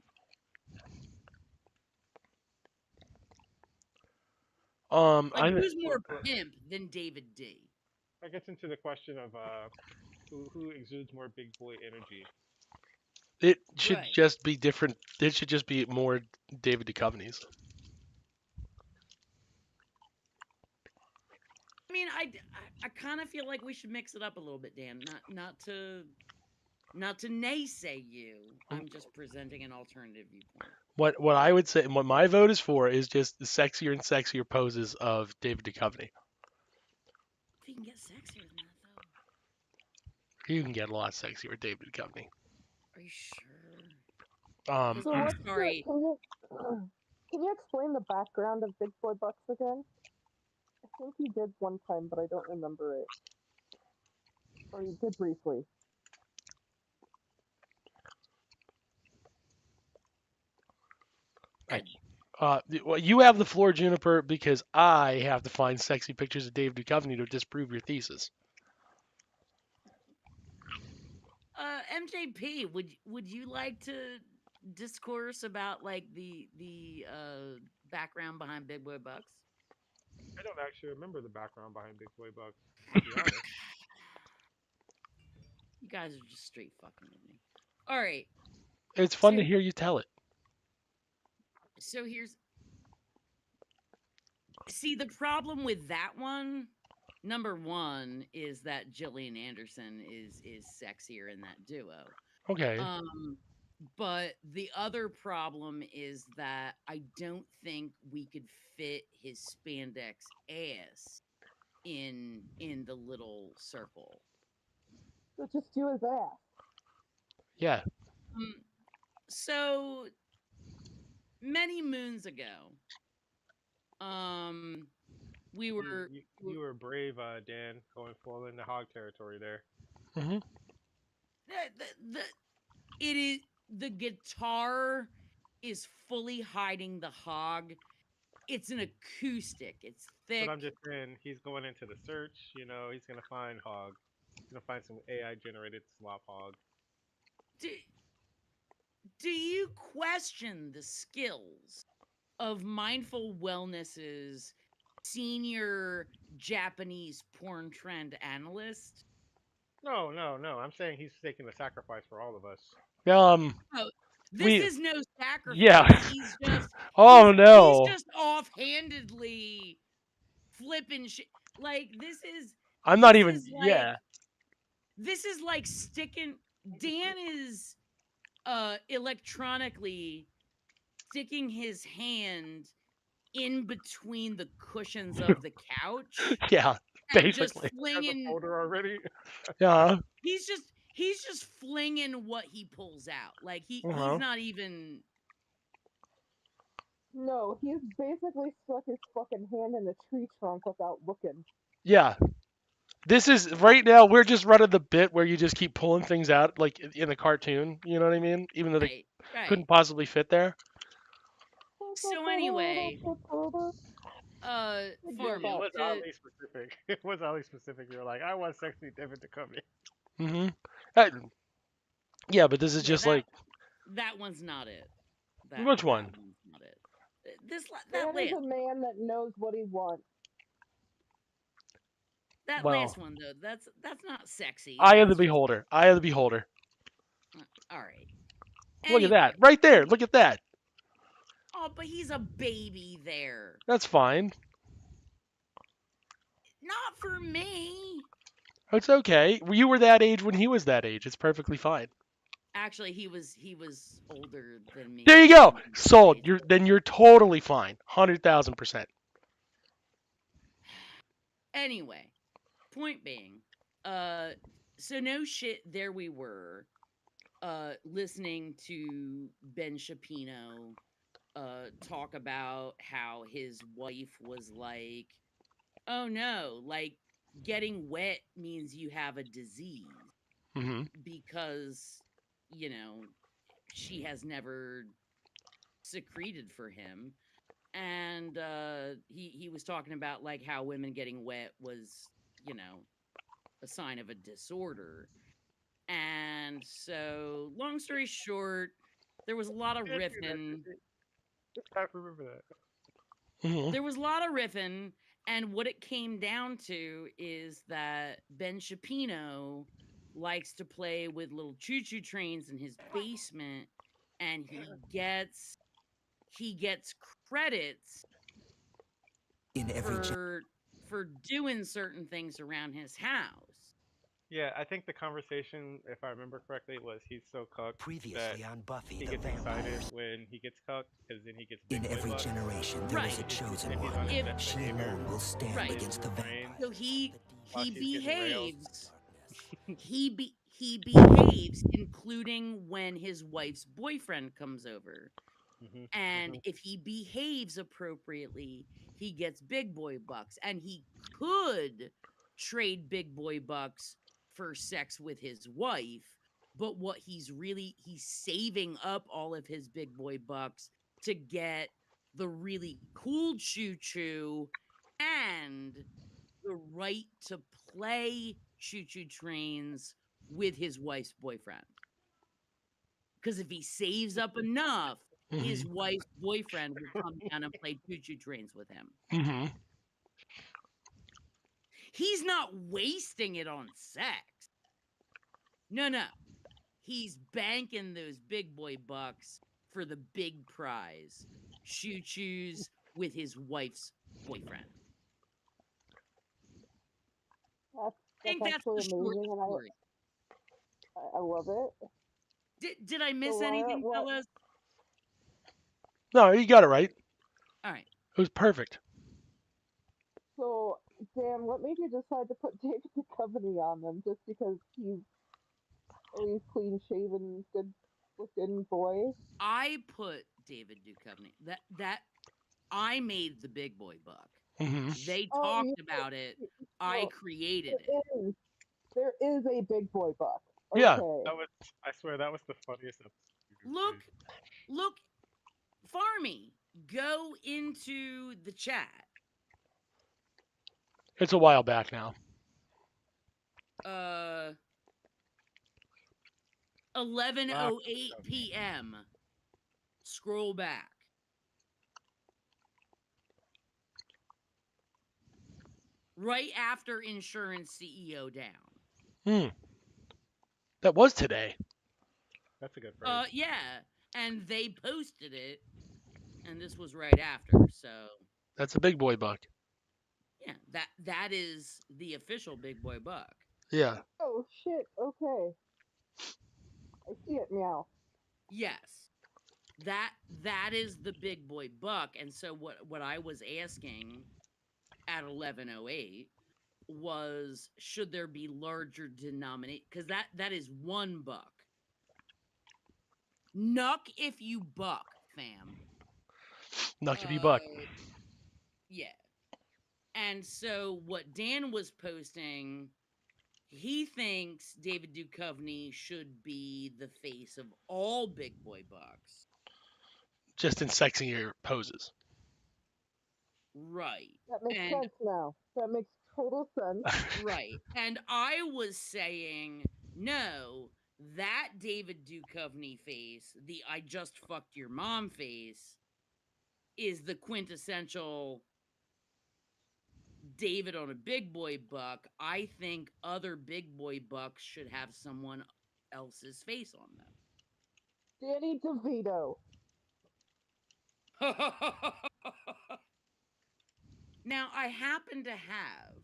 Like, I who's more pimp than David D? That gets into the question of who exudes more big boy energy. it should Right. just be different. It should just be more David Duchovny's. I mean, I kind of feel like we should mix it up a little bit, Dan. Not to naysay you. I'm just presenting an alternative viewpoint. What I would say, and what my vote is for, is just the sexier and sexier poses of David Duchovny. If you can get sexier than that, though, You can get a lot sexier with David Duchovny. are you sure? Um, Because So I'm what's the sorry. can you explain the background of Big Boy Bucks again? I think you did one time, but I don't remember it. Or you did briefly. I, well, you have the floor, Juniper, because I have to find sexy pictures of David Duchovny to disprove your thesis. MJP, would you like to discourse about like the background behind Big Boy Bucks? I don't actually remember the background behind Big Boy Bucks, to be honest. You guys are just straight fucking with me. All right. It's So fun to hear you tell it. so here's see the problem with that one. Number one is that Gillian Anderson is sexier in that duo. Okay. But the other problem is that I don't think we could fit his spandex ass in the little circle. So just do his ass. Yeah. Um, so many moons ago, um, we You were you, you were brave, Dan, going full into hog territory there. Hmm. the it is the guitar is fully hiding the hog. It's an acoustic. It's But thick. I'm just saying, he's going into the search. He's gonna find hog. He's gonna find some AI generated slop hog. Do, do you question the skills of Mindful Wellness's senior Japanese porn trend analyst? No, no, no. I'm saying he's taking the sacrifice for all of us. Um. Oh, this We. is no Yeah. sacrifice. Oh He's no. just offhandedly flipping shit. Like, this is I'm not This even. is like Yeah. this is like sticking. Dan is electronically sticking his hand in between the cushions of the couch Yeah. and just Basically. Has a flinging. folder already. Yeah. He's just flinging what he pulls out. Like he's Uh-huh. not even. No, he's basically stuck his fucking hand in a tree trunk without looking. Yeah. This is right now. We're just running the bit where you just keep pulling things out, like in the cartoon. You know what I mean? Even though they Right, right. couldn't possibly fit there. So anyway, I get It Farmy that. was to oddly specific. It was oddly specific. You were like, I want sexy David to come in. Mm-hmm. Uh, yeah, but this is yeah just like that one's not it. which That one? one's not it. That Dan is last a man that knows what he wants. Well, one though, that's not sexy. Eye of the That's just beholder. Eye of the beholder. all right. Look at Anyway, that. Right there. Look at that. oh, but he's a baby there. That's fine. Not for me. It's okay. You were that age when he was that age. It's perfectly fine. Actually, he was older than me. There you go. when he was Sold. age. You're totally fine. 100,000%. Anyway, point being, so no shit, there we were, listening to Ben Shapiro talk about how his wife was like, oh no, like getting wet means you have a disease Mm-hmm. because, you know, she has never secreted for him. And he was talking about like how women getting wet was, you know, a sign of a disorder. And so, long story short, there was a lot of I did hear that, riffing. did you? I remember that. Mm-hmm. There was a lot of riffing, and what it came down to is that Ben Shapiro likes to play with little choo-choo trains in his basement, and he gets credits in every for doing certain things around his house. Yeah, I think the conversation, if I remember correctly, was he's so cucked that previously on Buffy he the gets excited Vampires. when he gets cucked, because then he gets big In boy every bucks. generation, there is a Right. chosen And he's on one. his best She behavior. alone will stand Right. against the Brain. vampires. So he While she's getting railed. behaves. He behaves, including when his wife's boyfriend comes over. Mhm, And mhm. if he behaves appropriately, he gets big boy bucks. And he could trade big boy bucks for sex with his wife. But what he's saving up all of his big boy bucks to get the really cool choo choo and the right to play choo choo trains with his wife's boyfriend. Because if he saves up enough, his Mm-hmm. wife's boyfriend will come down and play choo choo trains with him. Mm-hmm. He's not wasting it on sex. No. He's banking those big boy bucks for the big prize. Choo choos with his wife's boyfriend. I think that's actually the short amazing, and story. I love it. Did I miss So anything, fellas? No, you got it right. All right. It was perfect. So, Dan, what made you decide to put David Duchovny on them? Just because he's clean shaven, good looking boy? I put David Duchovny. That I made the big boy buck. Mm-hmm. They Oh, talked about it. I well, created it. there is a big boy buck. Yeah. Okay. That was, I swear, that was the funniest episode. Look, Farmy, go into the chat. It's a while back now. 11:08 p.m. Scroll back. Right after insurance CEO down. Hmm. That was today. That's a good phrase. Yeah, and they posted it, and this was right after. So That's a big boy buck. Yeah, that is the official big boy buck. Yeah. Oh shit. Okay. I see it now. Yes. That is the big boy buck. And so what I was asking at 1108 was, should there be larger denominate, because that is one buck. Nuck if you buck, fam. Nuck if you buck. Yeah. And so what Dan was posting, he thinks David Duchovny should be the face of all big boy bucks. Just in sexier poses. Right. That makes And sense now. That makes total sense. right. And I was saying, no, that David Duchovny face, the I just fucked your mom face, is the quintessential David on a big boy buck. I think other big boy bucks should have someone else's face on Danny DeVito. them. Now, I happen to have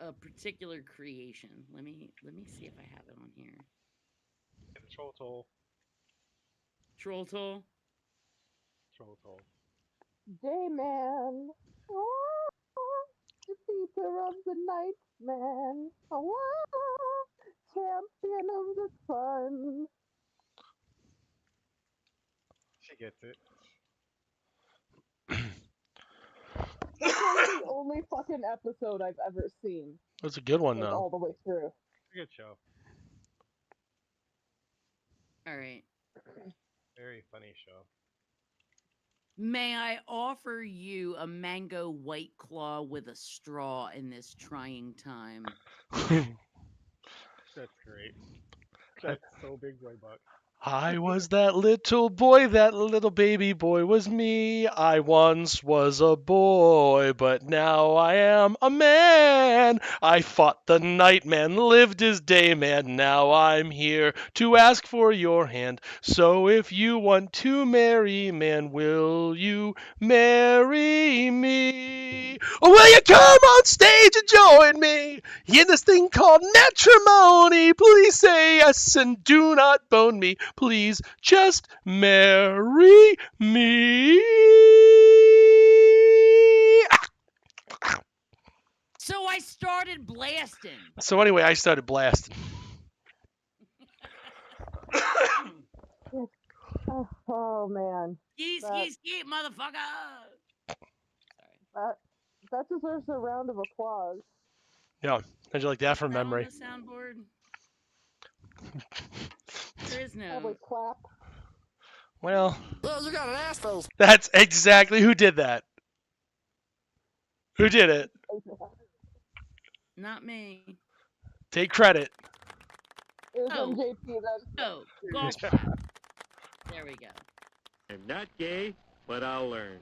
a particular creation. Let me see if I have it on here. The troll toll. Troll toll. Troll toll. Dayman. Oh, defeater of the night, man. Oh, champion of the sun. She gets it. That's like the only fucking episode I've ever seen, That's a good one, like though. all the way through. It's a good show. All right. Very funny show. May I offer you a mango white claw with a straw in this trying time? That's great. That's so big boy buck. I was that little boy, that little baby boy was me. I once was a boy, but now I am a man. I fought the night man, lived as day man. Now I'm here to ask for your hand. So if you want to marry, man, will you marry me? Or will you come on stage and join me in this thing called matrimony? Please say yes and do not bone me. Please just marry me. So I started blasting. So anyway, I started blasting. Oh man, Ski, That- ski, ski, motherfucker. Sorry. that deserves a round of applause. Yeah, how'd you like that from Is that memory? on the soundboard? There is Probably no. clap. Well, Well, you got an asshole. that's exactly who did that. Who did it? Not me. Take credit. It was Oh. MJP then. Oh, golf clap. There we go. I'm not gay, but I'll learn.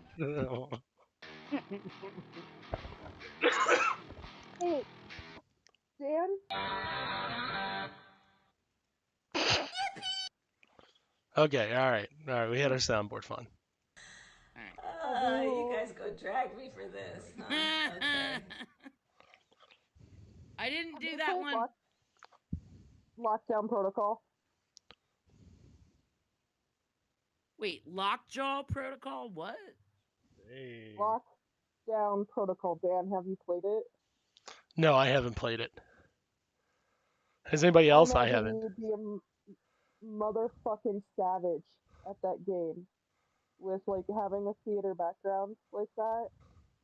Hey, Dan. Okay, all right. We had our soundboard fun. You guys go drag me for this, huh? Okay. I didn't do Have you that played one. Lockdown Protocol. Wait, Lockjaw Protocol? What? Hey. Lockdown Protocol. Dan, have you played it? No, I haven't played it. Has anybody else? I imagine haven't. you'd be a motherfucking savage at that game with like having a theater background like that.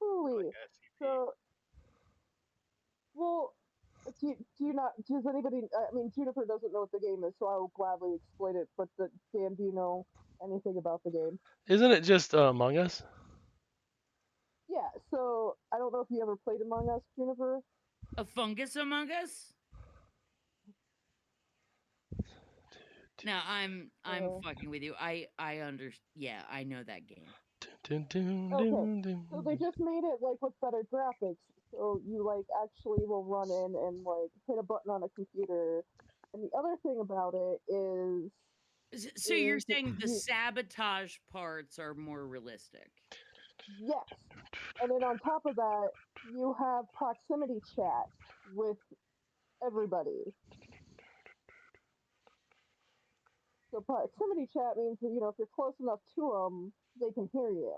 Holy. Like SCP. So, well, do you not? Does anybody? I mean, Juniper doesn't know what the game is, so I will gladly explain it. But Dan, do you know anything about the game? Isn't it just Among Us? Yeah. So I don't know if you ever played Among Us, Juniper. A fungus among us? No, I'm fucking with you. I yeah, I know that game. So they just made it like with better graphics. So you like actually will run in and like hit a button on a computer. And the other thing about it is So you're is saying the you- sabotage parts are more realistic? Yes. And then on top of that, you have proximity chat with everybody. So proximity chat means that, if you're close enough to them, they can hear you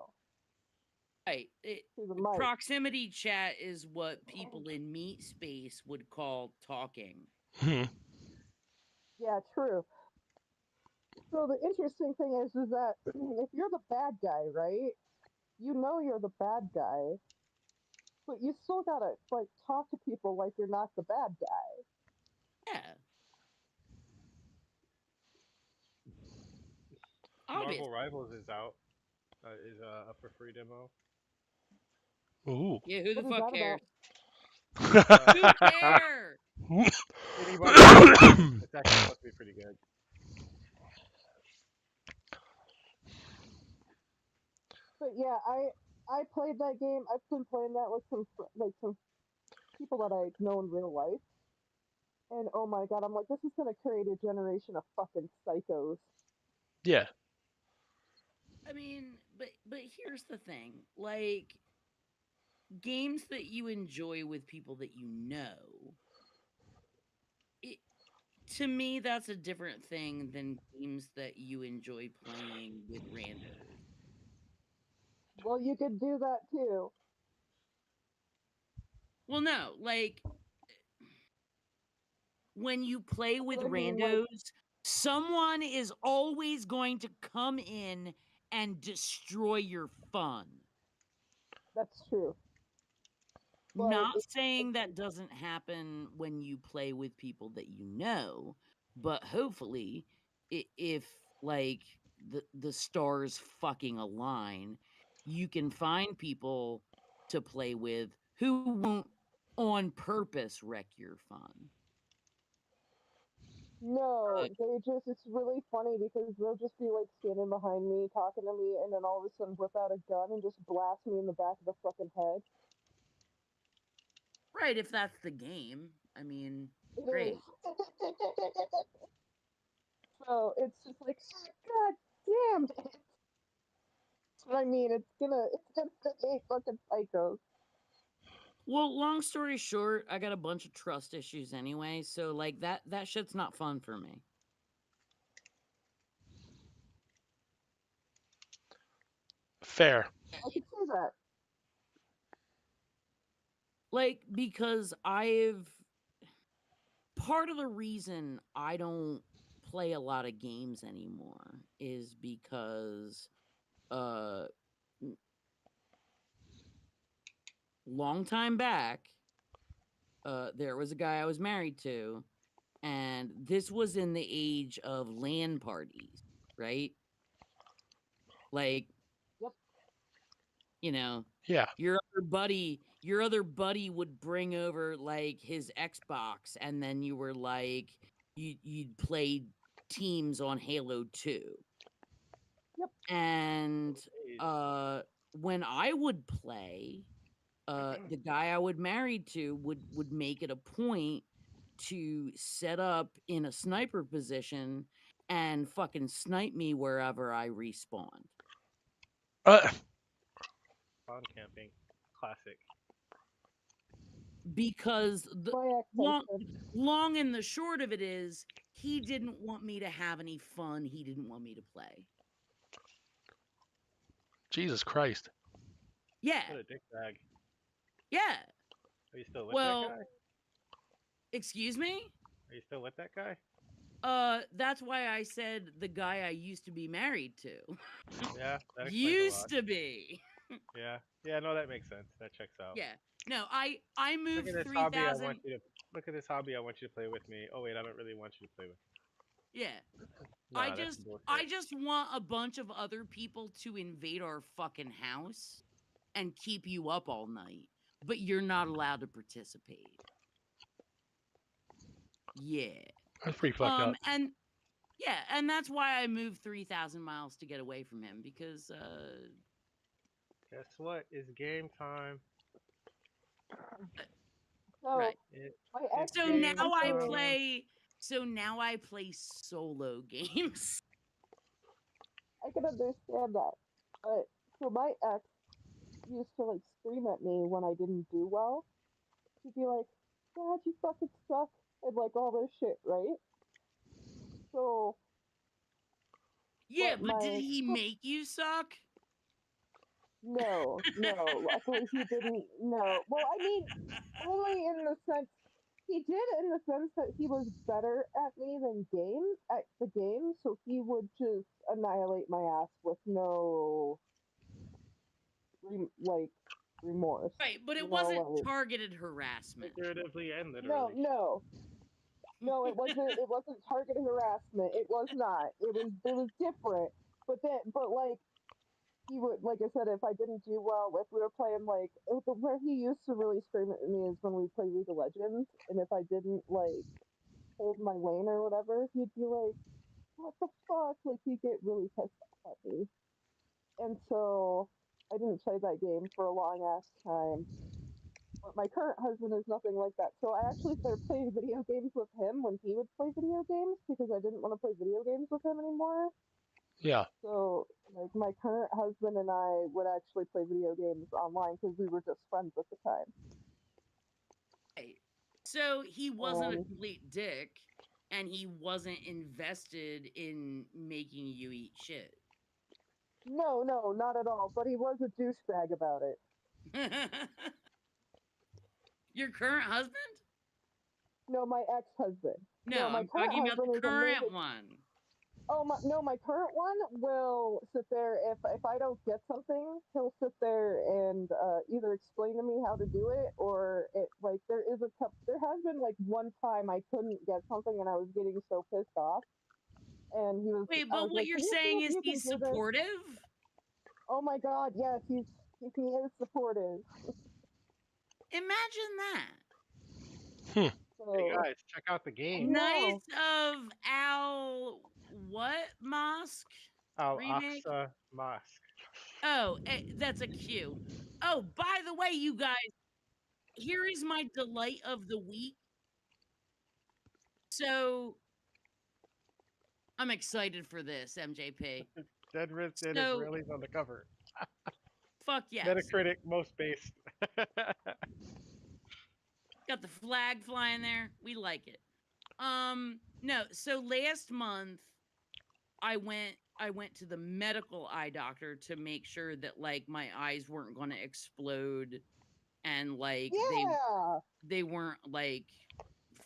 Right. through the mic. Proximity chat is what people in meat space would call talking. Hmm. Yeah, true. So the interesting thing is that if you're the bad guy, right? You know you're the bad guy, but you still gotta like talk to people like you're not the bad guy. Yeah. Marvel Obvious. Rivals is out. Is up for free demo. Ooh. Yeah, who the What is fuck that cares? about? Who cares? Anybody can play it. It's actually supposed to be pretty good. But yeah, I played that game. I've been playing that with some people that I know in real life, and oh my god, I'm like, this is gonna create a generation of fucking psychos. Yeah. I mean, but here's the thing. Like games that you enjoy with people that you know, it, to me that's a different thing than games that you enjoy playing with randos. Well, you could do that too. Well, no, like when you play with But I mean, like, randos, someone is always going to come in and destroy your fun. that's true. But Not saying that doesn't happen when you play with people that you know, but hopefully, if like the stars fucking align, you can find people to play with who won't on purpose wreck your fun. no, it's really funny because they'll just be like standing behind me, talking to me, and then all of a sudden whip out a gun and just blast me in the back of the fucking head. Right, if that's the game. I mean, It is. great. So it's just like, God damn it. But I mean, it's gonna create fucking psychos. Well, long story short, I got a bunch of trust issues anyway, so like that shit's not fun for me. Fair. I could see that. Like because I've part of the reason I don't play a lot of games anymore is because uh long time back there was a guy I was married to, and this was in the age of LAN parties, right? Like, Yep. you know, Yeah. your other buddy would bring over like his Xbox, and then you were like you'd play teams on Halo 2. Yep. And Days. when I would play, the guy I would married to would make it a point to set up in a sniper position and fucking snipe me wherever I respawned. Uh, Spawn camping. Classic. Because the My ex long husband. long and the short of it is he didn't want me to have any fun. He didn't want me to play. Jesus Christ. Yeah. What a dick bag. Yeah. Are you still with that Well, guy? excuse me? Are you still with that guy? That's why I said the guy I used to be married to. Yeah, that explains a lot. Used to be. Yeah, yeah, no, that makes sense. That checks out. Yeah. No, I Look moved at this hobby. I 3,000. want you to look at this hobby. I want you to play with me. Oh wait, I don't really want you to play with Yeah. me. I Nah, that's just bullshit. I just want a bunch of other people to invade our fucking house and keep you up all night, but you're not allowed to participate. Yeah. That's pretty fucked up. And yeah, and that's why I moved 3,000 miles to get away from him because Guess what? It's game time. So right. my ex It's So did game now I something. time. play solo games. I can understand that, but so my ex used to like scream at me when I didn't do well. He'd be like, "Dad, you fucking suck," and like all this shit, right? So, Yeah, but did my he make you suck? no, luckily he didn't. No, well, I mean, only in the sense he did, in the sense that he was better at me than at the game, so he would just annihilate my ass with no like remorse. Right, but You it know, wasn't like targeted harassment. Figuratively and no, literally. no, it wasn't. It wasn't targeted harassment. It was not. It was different. But like he would, like I said, if I didn't do well, if we were playing like where he used to really scream at me is when we play League of Legends, and if I didn't like hold my lane or whatever, he'd be like, "What the fuck?" Like he'd get really pissed off at me, and so I didn't play that game for a long ass time. But my current husband is nothing like that. So I actually started playing video games with him when he would play video games because I didn't want to play video games with him anymore. Yeah. So, like, my current husband and I would actually play video games online because we were just friends at the time. Right. So he wasn't a Um, complete dick, and he wasn't invested in making you eat shit. no, not at all. But he was a douchebag about it. Your current husband? No, my ex-husband. No, My I'm current talking about husband the is current amazing. one. Oh my current one will sit there if I don't get something, he'll sit there and either explain to me how to do it or it like there has been like one time I couldn't get something and I was getting so pissed off and Wait, I but was what like, you're "Can you see saying if is you can he's do this?" supportive? Oh my god, yes, he is supportive. Imagine that. Hey So guys, check out the I game. Knights know. of Al what Mosque Al remake? Aqsa Mosque. Oh, that's a Q. Oh, by the way, you guys, here is my delight of the week. So I'm excited for this, MJP. Dead So Israelis on the cover. fuck yes. Metacritic most based. Got the flag flying there. We like it. No, so last month I went to the medical eye doctor to make sure that like my eyes weren't going to explode and like Yeah. they weren't like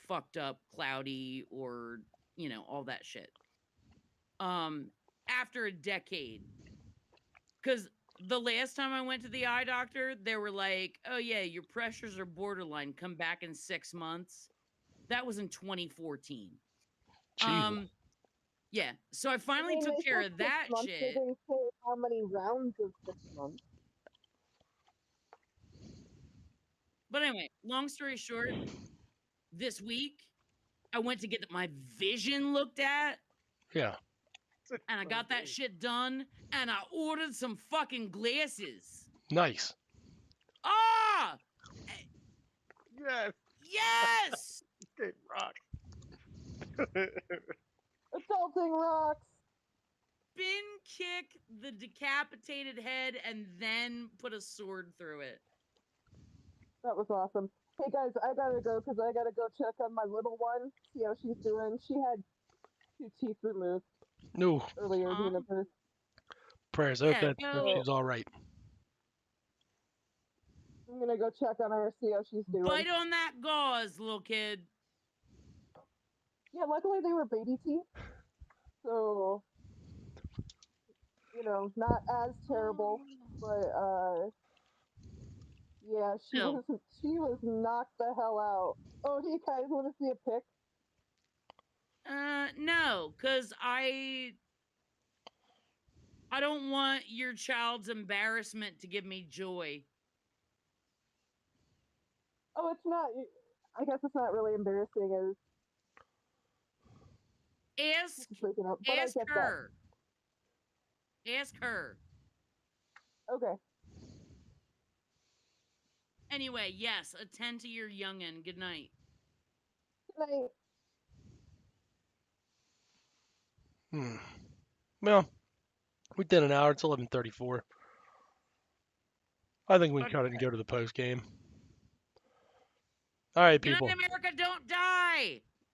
fucked up, cloudy, or all that shit. After a decade, because the last time I went to the eye doctor, they were like, "Oh yeah, your pressures are borderline. Come back in 6 months." That was in 2014. Jesus. Yeah. So I I finally mean, took they care said of six that months. They shit. didn't say how many rounds of 6 months. But anyway, long story short, this week I went to get my vision looked at. Yeah. And I got that shit done, and I ordered some fucking glasses. Nice. Ah! Yes. Yes! Game rock. Adulting rocks. Spin kick the decapitated head and then put a sword through it. That was awesome. Hey guys, I gotta go because I gotta go check on my little one, see how she's doing. She had 2 teeth removed No. earlier in Juniper. Prayers. I hope Yeah, that go she's all right. I'm gonna go check on her, see how she's doing. bite on that gauze, little kid. Yeah, luckily they were baby teeth, so not as terrible. But yeah, No. she was knocked the hell out. Oh, do you guys want to see a pic? No, because I don't want your child's embarrassment to give me joy. Oh, it's not. I guess it's not really embarrassing as Ask freaking up, but I get her. Ask her. that. Okay. Anyway, yes, attend to your youngin'. Good night. Good night. Well, we did an hour. It's 11:34. I think we can cut it and go to the post game. All right, Good people. night, America, don't die.